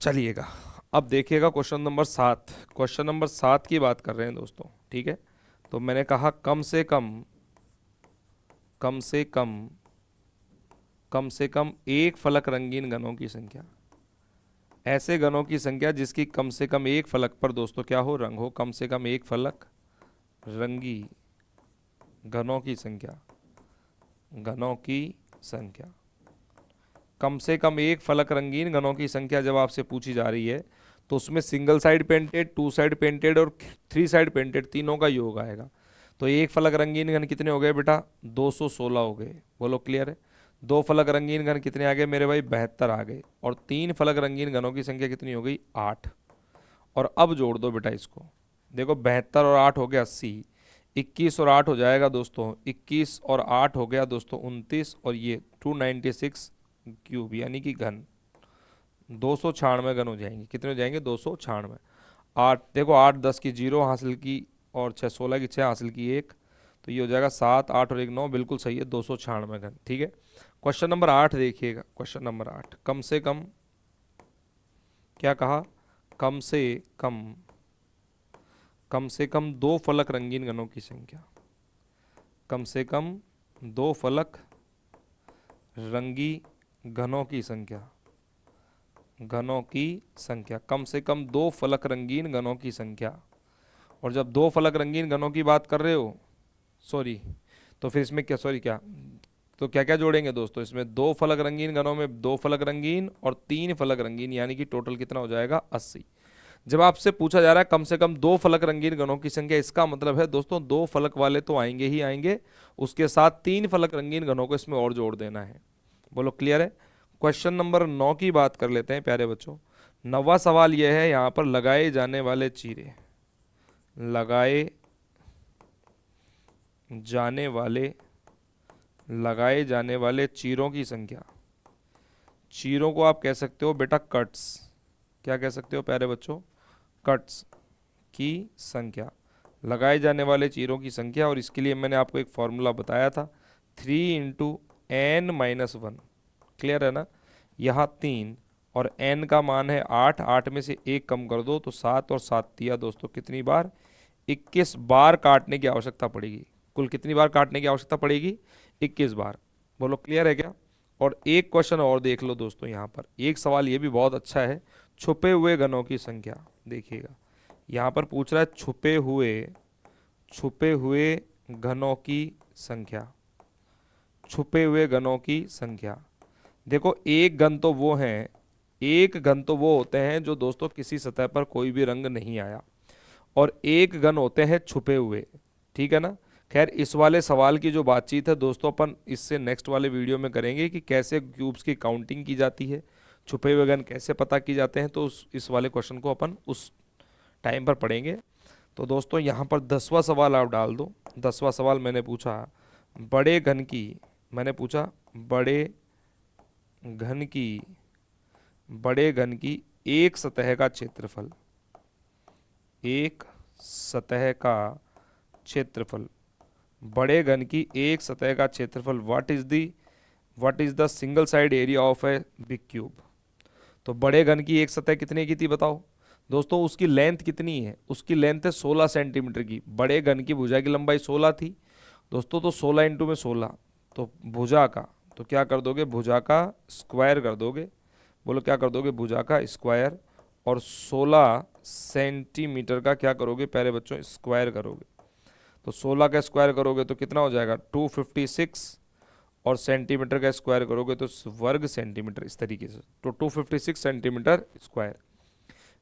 चलिएगा अब देखिएगा क्वेश्चन नंबर 7। क्वेश्चन नंबर 7 की बात कर रहे हैं दोस्तों। ठीक है, तो मैंने कहा कम से कम, कम से कम, कम से कम एक फलक रंगीन घनों की संख्या, ऐसे घनों की संख्या जिसकी कम से कम एक फलक पर दोस्तों क्या हो, रंग हो। कम से कम एक फलक रंगी घनों की संख्या, घनों की संख्या, कम से कम एक फलक रंगीन घनों की संख्या जब आपसे पूछी जा रही है तो उसमें single side painted, 2 side painted और 3 साइड पेंटेड तीनों का योग आएगा। तो एक फलक रंगीन घन कितने हो गए बेटा, 216 हो गए। बोलो क्लियर है? 2 फलक रंगीन घन कितने आ गए मेरे भाई, 72 आ गए। और 3 फलक रंगीन घनों की संख्या कितनी हो गई, 8। और अब जोड़ दो बेटा इसको, देखो 72 और 8 हो गया 80, 21 और 8 हो जाएगा दोस्तों 21 और 8 हो गया दोस्तों 29, और ये 296 क्यूब यानी कि घन, 296 घन हो जाएंगे। कितने हो जाएंगे, 296। 8 देखो, 8 10 की 0 हासिल की, और 6 16 की 6 हासिल की 1, तो ये हो जाएगा 7 8 और 1 9, बिल्कुल सही है, 296 घन। ठीक है, क्वेश्चन नंबर 8 देखिएगा। क्वेश्चन नंबर 8, कम से कम, क्या कहा, कम से कम 2 फलक रंगीन घनों की संख्या, कम से कम दो फलक रंगी घनों की संख्या, घनों की संख्या, कम से कम दो फलक रंगीन घनों की संख्या। और जब दो फलक रंगीन घनों की बात कर रहे हो, सॉरी, तो फिर इसमें क्या, सॉरी क्या, तो क्या क्या जोड़ेंगे दोस्तों, इसमें दो फलक रंगीन घनों में दो फलक रंगीन और तीन फलक रंगीन, यानी कि टोटल कितना हो जाएगा 80। जब आपसे पूछा जा रहा है कम से कम दो फलक रंगीन घनों की संख्या, इसका मतलब है दोस्तों दो फलक वाले तो आएंगे ही आएंगे, उसके साथ तीन फलक रंगीन घनों को इसमें और जोड़ देना है। बोलो क्लियर है। क्वेश्चन नंबर 9 की बात कर लेते हैं प्यारे बच्चों। 9वां सवाल यह है, यहाँ पर लगाए जाने वाले चीरे, लगाए जाने वाले, लगाए जाने वाले चीरों की संख्या। चीरों को आप कह सकते हो बेटा कट्स, क्या कह सकते हो प्यारे बच्चों, कट्स की संख्या, लगाए जाने वाले चीरों की संख्या। और इसके लिए मैंने आपको एक फॉर्मूला बताया था, 3 × n - 1। क्लियर है ना। यहाँ 3 और n का मान है 8, 8 में से एक कम कर दो तो 7, और 7 दिया दोस्तों कितनी बार, 21 बार काटने की आवश्यकता पड़ेगी। कुल कितनी बार काटने की आवश्यकता पड़ेगी, 21 बार। बोलो क्लियर है क्या। और एक क्वेश्चन और देख लो दोस्तों, यहाँ पर एक सवाल ये भी बहुत अच्छा है, छुपे हुए घनों की संख्या। देखिएगा यहाँ पर पूछ रहा है छुपे हुए घनों की संख्या, छुपे हुए घनों की संख्या। देखो एक घन तो वो हैं, एक घन तो वो होते हैं जो दोस्तों किसी सतह पर कोई भी रंग नहीं आया, और एक घन होते हैं छुपे हुए, ठीक है ना। खैर इस वाले सवाल की जो बातचीत है दोस्तों अपन इससे नेक्स्ट वाले वीडियो में करेंगे कि कैसे क्यूब्स की काउंटिंग की जाती है, छुपे हुए घन कैसे पता की जाते हैं, तो इस वाले क्वेश्चन को अपन उस टाइम पर पढ़ेंगे। तो दोस्तों यहाँ पर 10वां सवाल आप डाल दो। 10वां सवाल मैंने पूछा बड़े घन की, मैंने पूछा बड़े घन की, बड़े घन की एक सतह का क्षेत्रफल, एक सतह का क्षेत्रफल, बड़े घन की एक सतह का क्षेत्रफल, what is the single side area of a big cube. तो बड़े घन की एक सतह कितने की थी बताओ दोस्तों, उसकी लेंथ कितनी है, उसकी लेंथ है 16 सेंटीमीटर की। बड़े घन की भुजा की लंबाई 16 थी दोस्तों, तो 16 इंटू में 16, तो भुजा का, तो क्या कर दोगे, भुजा का स्क्वायर कर दोगे। बोलो क्या कर दोगे, भुजा का स्क्वायर, और 16 सेंटीमीटर का क्या करोगे प्यारे बच्चों, स्क्वायर करोगे। तो 16 का स्क्वायर करोगे तो कितना हो जाएगा 256, और सेंटीमीटर का स्क्वायर करोगे तो वर्ग सेंटीमीटर, इस तरीके से, तो 256 सेंटीमीटर स्क्वायर।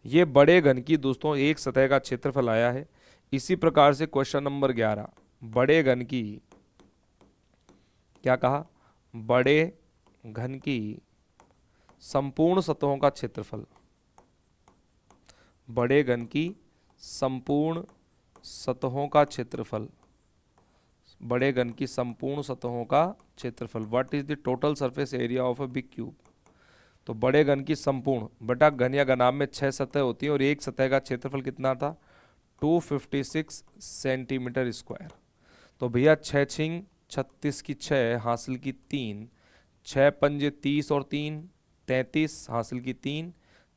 ये बड़े घन की दोस्तों एक सतह का क्षेत्रफल आया है। इसी प्रकार से क्वेश्चन नंबर 11, बड़े घन की, क्या कहा, बड़े घन की संपूर्ण सतहों का क्षेत्रफल, बड़े घन की संपूर्ण सतहों का क्षेत्रफल, बड़े घन की संपूर्ण सतहों का क्षेत्रफल, what is the total surface area of a big cube. तो बड़े घन की संपूर्ण, बटा घन या घनाभ में 6 सतह होती है और एक सतह का क्षेत्रफल कितना था 256 सेंटीमीटर स्क्वायर। तो भैया 6 छिंग 36 की 6 हासिल की 3, 6 पंजे 30 और 3 33 हासिल की 3,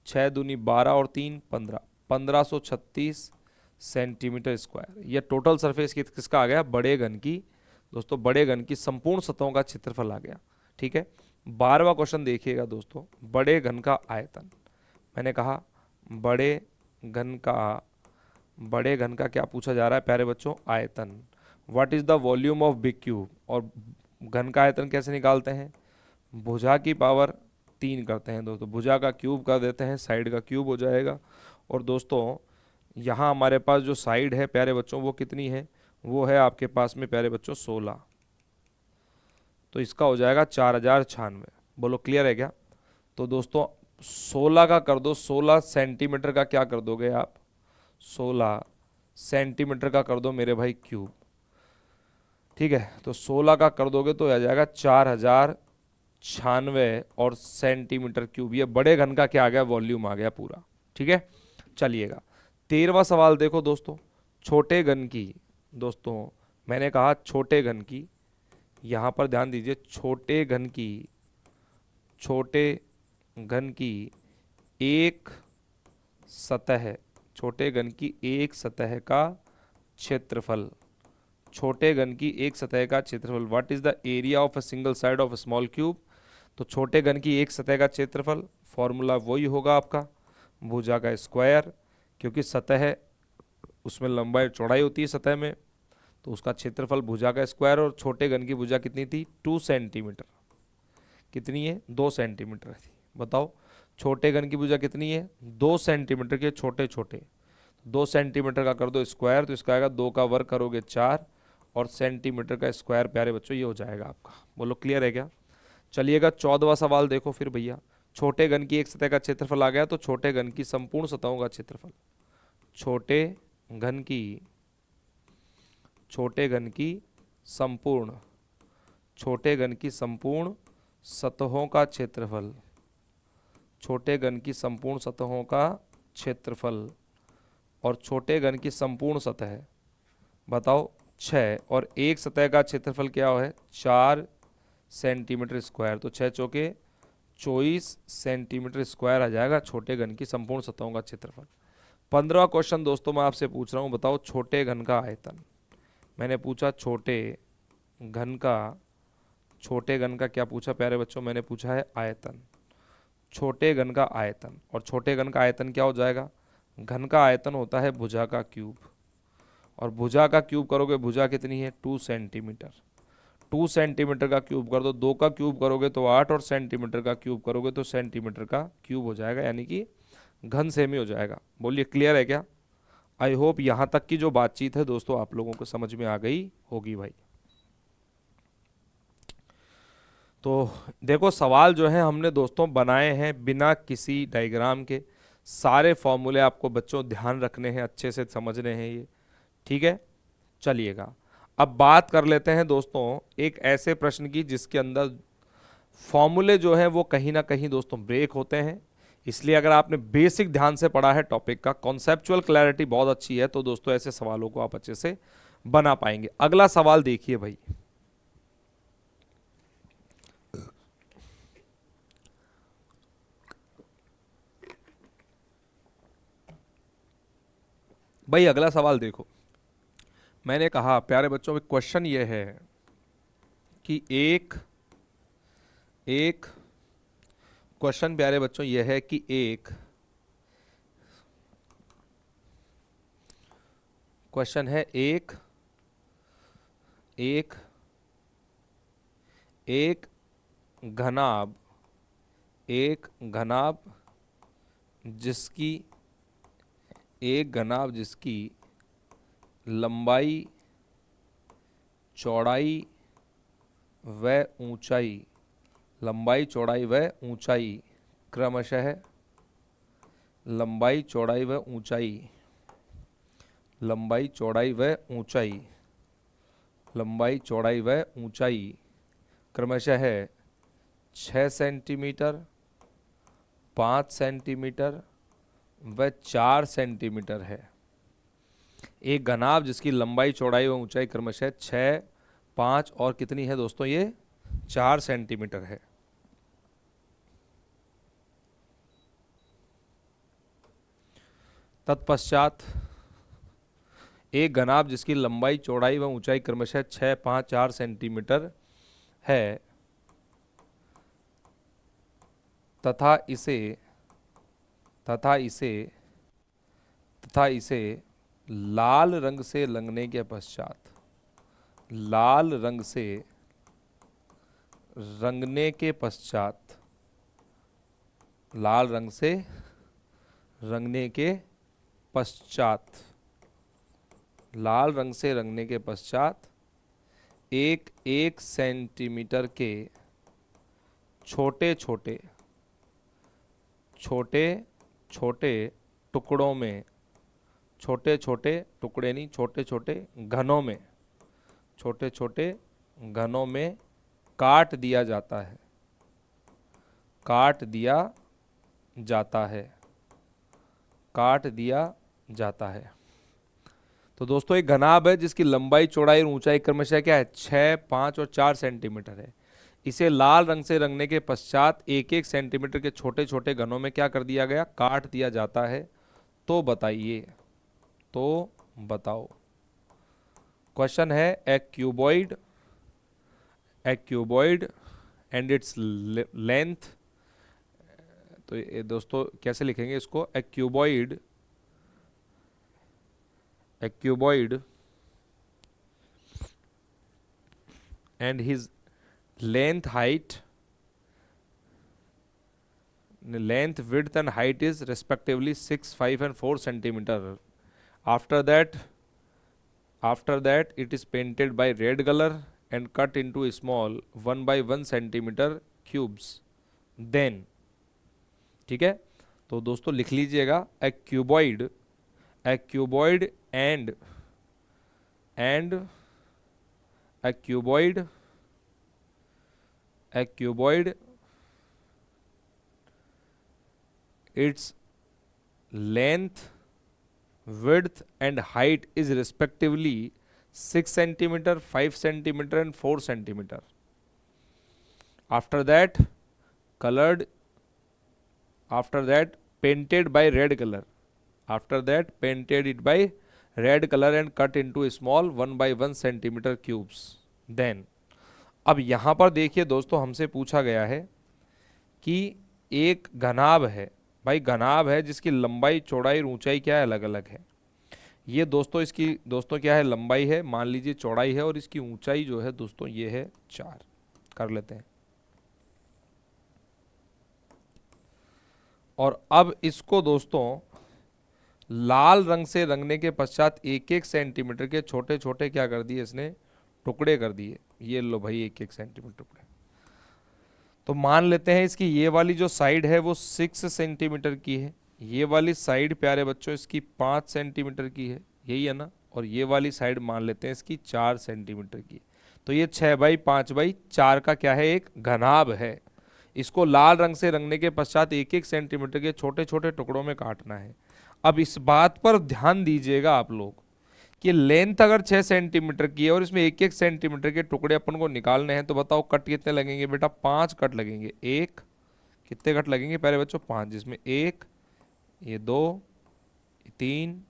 6 दूनी 12 और 3 15, 1536 सेंटीमीटर स्क्वायर। यह टोटल सरफेस किसका आ गया, बड़े घन की दोस्तों, बड़े घन की संपूर्ण सतहों का क्षेत्रफल आ गया। ठीक है। 12वां क्वेश्चन देखिएगा दोस्तों, बड़े घन का आयतन। मैंने कहा बड़े घन का, बड़े घन का क्या पूछा जा रहा है प्यारे बच्चों, आयतन। What is the volume of big cube. और घन का आयतन कैसे निकालते हैं, भुजा की पावर 3 करते हैं दोस्तों, भुजा का क्यूब कर देते हैं, साइड का क्यूब हो जाएगा। और दोस्तों यहाँ हमारे पास जो साइड है प्यारे बच्चों वो कितनी है, वो है आपके पास में प्यारे बच्चों 16, तो इसका हो जाएगा 4096। बोलो क्लियर है क्या। तो दोस्तों 16 का कर दो, 16 सेंटीमीटर का क्या कर दोगे आप, 16 सेंटीमीटर का कर दो मेरे भाई क्यूब। ठीक है, तो 16 का कर दोगे तो आ जाएगा 4096 और सेंटीमीटर क्यूब। ये बड़े घन का क्या आ गया, वॉल्यूम आ गया पूरा। ठीक है, चलिएगा 13वां सवाल देखो दोस्तों, छोटे घन की। दोस्तों मैंने कहा छोटे घन की, यहाँ पर ध्यान दीजिए, छोटे घन की, छोटे घन की एक सतह, छोटे घन की एक सतह का क्षेत्रफल, छोटे घन की एक सतह का क्षेत्रफल। What is the area of a single side of a small cube. तो छोटे घन की एक सतह का क्षेत्रफल, फॉर्मूला वही होगा आपका भुजा का स्क्वायर, क्योंकि सतह है उसमें लंबाई और चौड़ाई होती है सतह में, तो उसका क्षेत्रफल भुजा का स्क्वायर। और छोटे घन की भुजा कितनी थी, 2 सेंटीमीटर। कितनी है, 2 सेंटीमीटर थी। बताओ छोटे घन की भुजा कितनी है, 2 सेंटीमीटर के छोटे छोटे। 2 सेंटीमीटर का कर दो स्क्वायर, तो इसका आएगा 2 का वर्ग करोगे 4, और सेंटीमीटर का स्क्वायर प्यारे बच्चों ये हो जाएगा आपका। बोलो क्लियर है क्या। चलिएगा 14वां सवाल देखो फिर भैया। छोटे घन की एक सतह का क्षेत्रफल आ गया, तो छोटे घन की संपूर्ण सतहों का क्षेत्रफल। छोटे घन की संपूर्ण छोटे घन की संपूर्ण सतहों का क्षेत्रफल। छोटे घन की संपूर्ण सतहों का क्षेत्रफल। और छोटे घन की संपूर्ण सतह बताओ 6, और एक सतह का क्षेत्रफल क्या है, 4 सेंटीमीटर स्क्वायर। तो 6 चौके 24 सेंटीमीटर स्क्वायर आ जाएगा छोटे घन की संपूर्ण सतहों का क्षेत्रफल। 15वां क्वेश्चन दोस्तों मैं आपसे पूछ रहा हूँ, बताओ छोटे घन का आयतन। मैंने पूछा छोटे घन का क्या पूछा प्यारे बच्चों, मैंने पूछा है आयतन। छोटे घन का आयतन, और छोटे घन का आयतन क्या हो जाएगा, घन का आयतन होता है भुजा का क्यूब। और भुजा का क्यूब करोगे, भुजा कितनी है 2 सेंटीमीटर। 2 सेंटीमीटर का क्यूब कर दो, 2 का क्यूब करोगे तो 8, और सेंटीमीटर का क्यूब करोगे तो सेंटीमीटर का क्यूब हो जाएगा, यानी कि घन सेमी हो जाएगा। बोलिए क्लियर है क्या। आई होप यहाँ तक की जो बातचीत है दोस्तों आप लोगों को समझ में आ गई होगी भाई। तो देखो सवाल जो है हमने दोस्तों बनाए हैं बिना किसी डायग्राम के। सारे फॉर्मूले आपको बच्चों ध्यान रखने हैं, अच्छे से समझने हैं ये, ठीक है। चलिएगा अब बात कर लेते हैं दोस्तों एक ऐसे प्रश्न की जिसके अंदर फॉर्मूले जो हैं वो कहीं ना कहीं दोस्तों ब्रेक होते हैं। इसलिए अगर आपने बेसिक ध्यान से पढ़ा है टॉपिक का, कॉन्सेप्चुअल क्लैरिटी बहुत अच्छी है, तो दोस्तों ऐसे सवालों को आप अच्छे से बना पाएंगे। अगला सवाल देखिए भाई। भाई अगला सवाल देखो। मैंने कहा प्यारे बच्चों में क्वेश्चन ये है कि एक क्वेश्चन प्यारे बच्चों ये है कि क्वेश्चन है एक घनाभ जिसकी लंबाई चौड़ाई व ऊंचाई क्रमशः लंबाई चौड़ाई व ऊंचाई क्रमशः 6 सेंटीमीटर, 5 सेंटीमीटर व 4 सेंटीमीटर है। एक घनाभ जिसकी लंबाई चौड़ाई व ऊंचाई क्रमशः 6, 5 और कितनी है दोस्तों, ये 4 सेंटीमीटर है। तत्पश्चात एक घनाभ जिसकी लंबाई चौड़ाई व ऊंचाई क्रमशः 6, 5, 4 सेंटीमीटर है तथा इसे लाल रंग से रंगने के पश्चात एक सेंटीमीटर के छोटे छोटे टुकड़ों में, छोटे छोटे घनों में काट दिया जाता है। तो दोस्तों एक घनाभ है जिसकी लंबाई चौड़ाई और ऊंचाई क्रमशः क्या है, 6, 5 और 4 सेंटीमीटर है। इसे लाल रंग से रंगने के पश्चात एक एक सेंटीमीटर के छोटे छोटे घनों में क्या कर दिया गया, काट दिया जाता है। तो बताओ क्वेश्चन है a cuboid and its length, तो ये दोस्तों कैसे लिखेंगे इसको, a cuboid and his length width and height is respectively 6, 5 and 4 centimeter. After that it is painted by red color and cut into small 1 by 1 centimeter cubes. Then, ठीक है, तो दोस्तों लिख लीजिएगा a cuboid and a cuboid its length, width and height is respectively 6 centimeter, 5 centimeter and 4 centimeter. After that painted by red color. After that painted it by red color and cut into small 1 by 1 centimeter cubes. Then, अब यहाँ पर देखिए दोस्तों, हमसे पूछा गया है कि एक घनाभ है, भाई घनाभ है जिसकी लंबाई, चौड़ाई और ऊंचाई क्या है, अलग अलग है। ये दोस्तों इसकी दोस्तों क्या है, लंबाई है, मान लीजिए चौड़ाई है, और इसकी ऊंचाई जो है दोस्तों ये है 4, कर लेते हैं। और अब इसको दोस्तों लाल रंग से रंगने के पश्चात 1-1 सेंटीमीटर के छोटे छोटे क्या कर दिए इसने, टुकड़े कर दिए। ये लो भाई 1-1 सेंटीमीटर टुकड़े। तो मान लेते हैं इसकी ये वाली जो साइड है वो 6 सेंटीमीटर की है, ये वाली साइड प्यारे बच्चों इसकी 5 सेंटीमीटर की है, यही है ना, और ये वाली साइड मान लेते हैं इसकी 4 सेंटीमीटर की। तो ये 6 बाई 5 बाई 4 का क्या है, एक घनाभ है। इसको लाल रंग से रंगने के पश्चात 1-1 सेंटीमीटर के छोटे छोटे टुकड़ों में काटना है। अब इस बात पर ध्यान दीजिएगा आप लोग कि लेंथ अगर 6 सेंटीमीटर की है और इसमें 1-1 सेंटीमीटर के टुकड़े अपन को निकालने हैं, तो बताओ कट कितने लगेंगे बेटा, 5 कट लगेंगे। एक कितने कट लगेंगे प्यारे बच्चों, 5, जिसमें 1, ये 2, 3,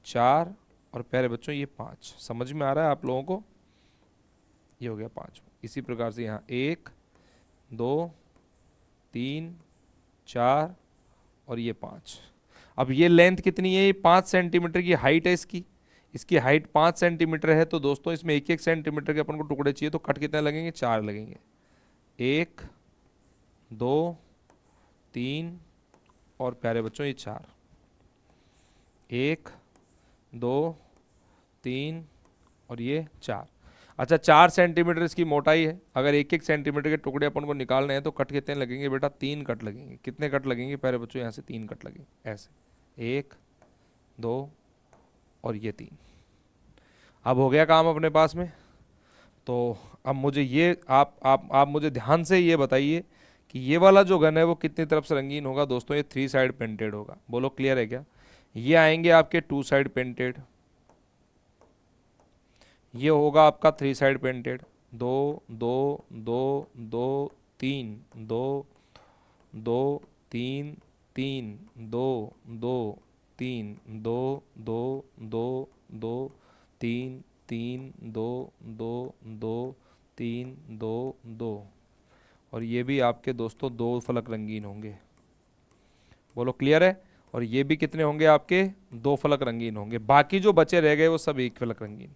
4 और प्यारे बच्चों ये 5। समझ में आ रहा है आप लोगों को, ये हो गया 5। इसी प्रकार से यहाँ 1, 2, 3, 4 और ये 5। अब ये लेंथ कितनी है, ये 5 सेंटीमीटर की हाइट है इसकी हाइट 5 सेंटीमीटर है। तो दोस्तों इसमें 1-1 सेंटीमीटर के अपन को टुकड़े चाहिए, तो कट कितने लगेंगे, 4 लगेंगे। 1, 2, 3 और प्यारे बच्चों ये 4। 1, 2, 3 और ये 4। अच्छा 4 सेंटीमीटर इसकी मोटाई है। अगर 1-1 सेंटीमीटर के टुकड़े अपन को निकालने हैं तो कट कितने लगेंगे बेटा, 3 कट लगेंगे। कितने कट लगेंगे प्यारे बच्चों, यहाँ से 3 कट लगेंगे, ऐसे 1, 2 और ये 3। अब हो गया काम अपने पास में। तो अब मुझे ये आप मुझे ध्यान से ये बताइए कि ये वाला जो गन है वो कितनी तरफ से रंगीन होगा। दोस्तों ये 3 साइड पेंटेड होगा। बोलो क्लियर है क्या। ये आएंगे आपके 2 साइड पेंटेड, ये होगा आपका 3 साइड पेंटेड, 2 2 2 2 3 2 2 3 3 2 2 3 2 2 2 2 3 3 2 2 2 3 2 2 और ये भी आपके दोस्तों 2 फलक रंगीन होंगे। बोलो क्लियर है। और ये भी कितने होंगे आपके, 2 फलक रंगीन होंगे। बाकी जो बचे रह गए वो सब 1 फलक रंगीन।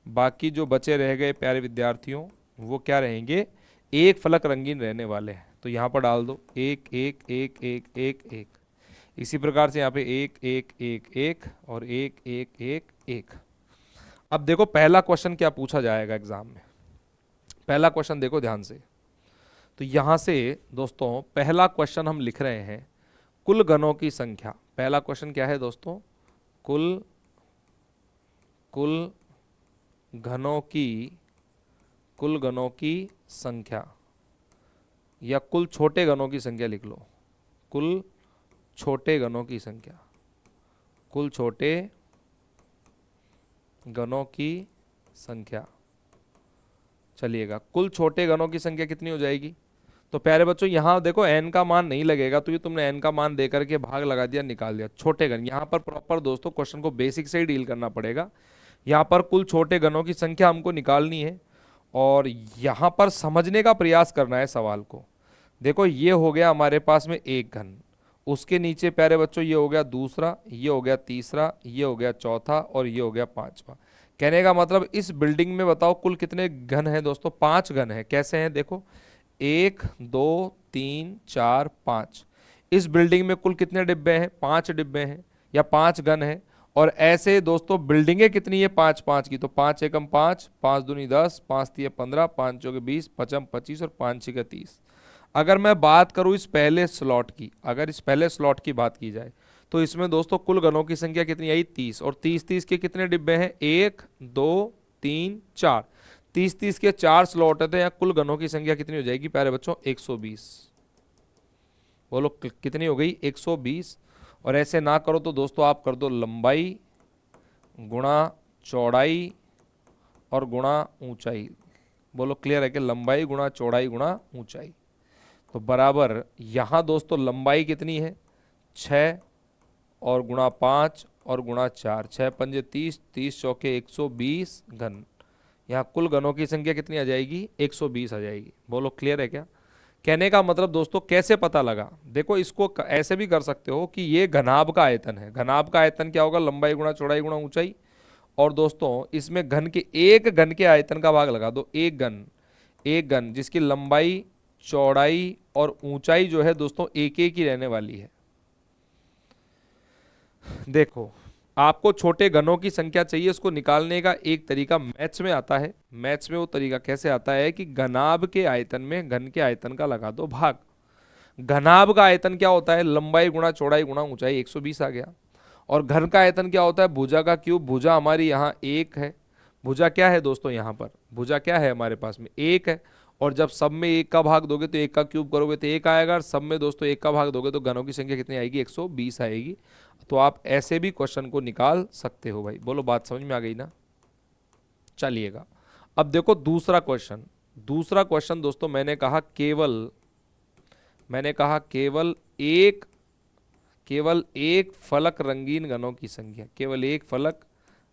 बाकी जो बचे रह गए प्यारे विद्यार्थियों वो क्या रहेंगे, 1 फलक रंगीन रहने वाले हैं। तो यहाँ पर डाल दो 1 1 1 1 1 1। इसी प्रकार से यहाँ पे 1 1 1 1 और 1 1 1 1। अब देखो पहला क्वेश्चन क्या पूछा जाएगा एग्जाम में। पहला क्वेश्चन देखो ध्यान से। तो यहाँ से दोस्तों पहला क्वेश्चन हम लिख रहे हैं कुल गणों की संख्या। पहला क्वेश्चन क्या है दोस्तों, कुल घनों की संख्या या कुल छोटे घनों की संख्या लिख लो। कुल छोटे घनों की संख्या, कुल छोटे घनों की संख्या। चलिएगा कुल छोटे घनों की संख्या कितनी हो जाएगी। तो प्यारे बच्चों यहाँ देखो n का मान नहीं लगेगा, तो ये तुमने n का मान दे करके भाग लगा दिया, निकाल दिया। छोटे घन यहाँ पर प्रॉपर दोस्तों क्वेश्चन को बेसिक से ही डील करना पड़ेगा यहाँ पर कुल छोटे घनों की संख्या हमको निकालनी है और यहाँ पर समझने का प्रयास करना है सवाल को। देखो ये हो गया हमारे पास में एक घन, उसके नीचे प्यारे बच्चों ये हो गया दूसरा, ये हो गया तीसरा, ये हो गया चौथा और ये हो गया पांचवा। कहने का मतलब इस बिल्डिंग में बताओ कुल कितने घन हैं दोस्तों? 5 घन हैं। कैसे हैं देखो, 1 2 3 4 5। इस बिल्डिंग में कुल कितने डिब्बे हैं? 5 डिब्बे हैं या 5 घन हैं। और ऐसे दोस्तों बिल्डिंगें कितनी है? 5 5 की, तो 5 एकम 5, 5 दूनी 10, 5 तिये 15, 5 चौके 20, 5 25 और 5 छः 30। अगर मैं बात करूं इस पहले स्लॉट की, अगर इस पहले स्लॉट की बात की जाए तो इसमें दोस्तों कुल घनों की संख्या कितनी आई? 30। और 30 30 के कितने डिब्बे हैं? 1 2 3 4। 30 30 के 4 स्लॉट है तो यहाँ कुल घनों की संख्या कितनी हो जाएगी प्यारे बच्चों? 120। बोलो कितनी हो गई? 120। और ऐसे ना करो तो दोस्तों आप कर दो लंबाई गुणा चौड़ाई और गुणा ऊंचाई। बोलो क्लियर है कि लंबाई गुणा चौड़ाई गुणा ऊंचाई। तो बराबर यहाँ दोस्तों लंबाई कितनी है? 6 और गुणा 5 और गुणा 4, 6 पंजे 30, 30 चौके 120 घन। यहाँ कुल घनों की संख्या कितनी आ जाएगी? 120 आ जाएगी। बोलो क्लियर है क्या? कहने का मतलब दोस्तों कैसे पता लगा? देखो इसको ऐसे भी कर सकते हो कि ये घनाभ का आयतन है। घनाभ का आयतन क्या होगा? लंबाई गुणा चौड़ाई गुणा ऊंचाई। और दोस्तों इसमें घन के एक घन के आयतन का भाग लगा दो। एक घन जिसकी लंबाई चौड़ाई और ऊंचाई जो है दोस्तों एक ही रहने वाली है। देखो आपको छोटे घनों की संख्या चाहिए, उसको निकालने का एक तरीका मैथ्स में आता है। मैथ्स में वो तरीका कैसे आता है कि घनाभ के आयतन में घन के आयतन का लगा दो भाग। घनाभ का आयतन क्या होता है? लंबाई गुणा चौड़ाई गुणा ऊंचाई, 120 आ गया। और घन का आयतन क्या होता है? भुजा का क्यूब। भुजा हमारी यहाँ 1 है। भुजा क्या है दोस्तों? यहाँ पर भुजा क्या है हमारे पास में? 1 है। और जब सब में 1 का भाग दोगे तो 1 का क्यूब करोगे तो 1 आएगा, और सब में दोस्तों 1 का भाग दोगे तो घनों की संख्या कितनी आएगी? 120 आएगी। तो आप ऐसे भी क्वेश्चन को निकाल सकते हो भाई। बोलो बात समझ में आ गई ना? चलिएगा अब देखो दूसरा क्वेश्चन। दूसरा क्वेश्चन दोस्तों मैंने कहा केवल एक फलक रंगीन घनों की संख्या, केवल एक फलक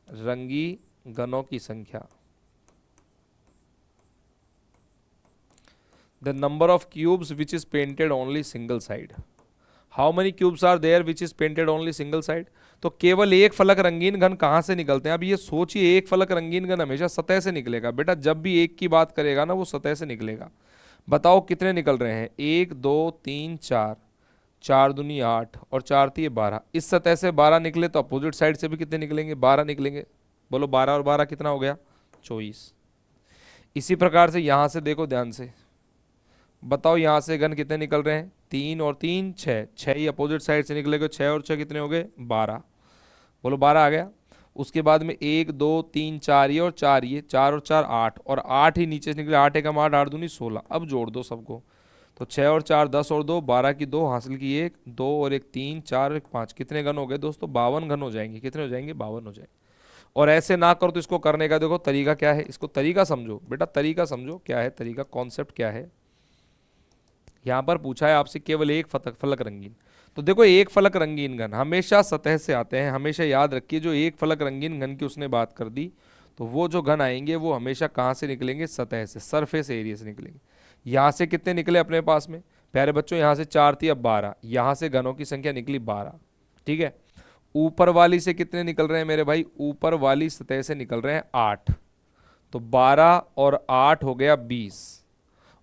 रंगीन घनों की संख्या। The number of cubes which is painted only single side. How many cubes are there which is painted only single side? तो केवल एक फलक रंगीन घन कहाँ से निकलते हैं? अब ये सोचिए, एक फलक रंगीन घन हमेशा सतह से निकलेगा। बेटा जब भी एक की बात करेगा ना वो सतह से निकलेगा। बताओ कितने निकल रहे हैं? 1 2 3 4, 4 दूनी 8 और 4 तिये 12। इस सतह से 12 निकले तो अपोजिट साइड से भी कितने निकलेंगे? 12 निकलेंगे। बोलो 12 और 12 कितना हो गया? 24। इसी प्रकार से यहां से देखो ध्यान से, बताओ यहां से घन कितने निकल रहे हैं? 3 और 3 6, 6 ही अपोजिट साइड से निकलेगा। 6 और 6 कितने हो गए? 12। बोलो 12 आ गया। उसके बाद में 1 2 3 4 ये और 4 ये, 4 और 4 8 और 8 ही नीचे से निकले। 8 एकम 8, 8 दूनी 16। अब जोड़ दो सबको तो 6 और 4 10 और 2 12 की 2 हासिल की 1 2 और 1 3 4 और 1 5। कितने घन हो गए दोस्तों? 52 घन हो जाएंगे। कितने हो जाएंगे? 52 हो जाएंगे। और ऐसे ना करो तो इसको करने का देखो तरीका क्या है। इसको तरीका समझो बेटा, तरीका समझो क्या है तरीका, कॉन्सेप्ट क्या है। यहां पर पूछा है आपसे केवल एक फलक रंगीन। तो देखो एक फलक रंगीन घन हमेशा सतह से आते हैं। हमेशा याद रखिए जो एक फलक रंगीन घन की उसने बात कर दी तो वो जो घन आएंगे वो हमेशा कहाँ से निकलेंगे? सतह से, सरफेस एरिया से निकलेंगे। यहाँ से कितने निकले अपने पास में प्यारे बच्चों? यहाँ से 4 थी, अब 12। यहाँ से घनों की संख्या निकली 12। ठीक है। ऊपर वाली से कितने निकल रहे हैं मेरे भाई? ऊपर वाली सतह से निकल रहे हैं 8। तो 12 और 8 हो गया 20।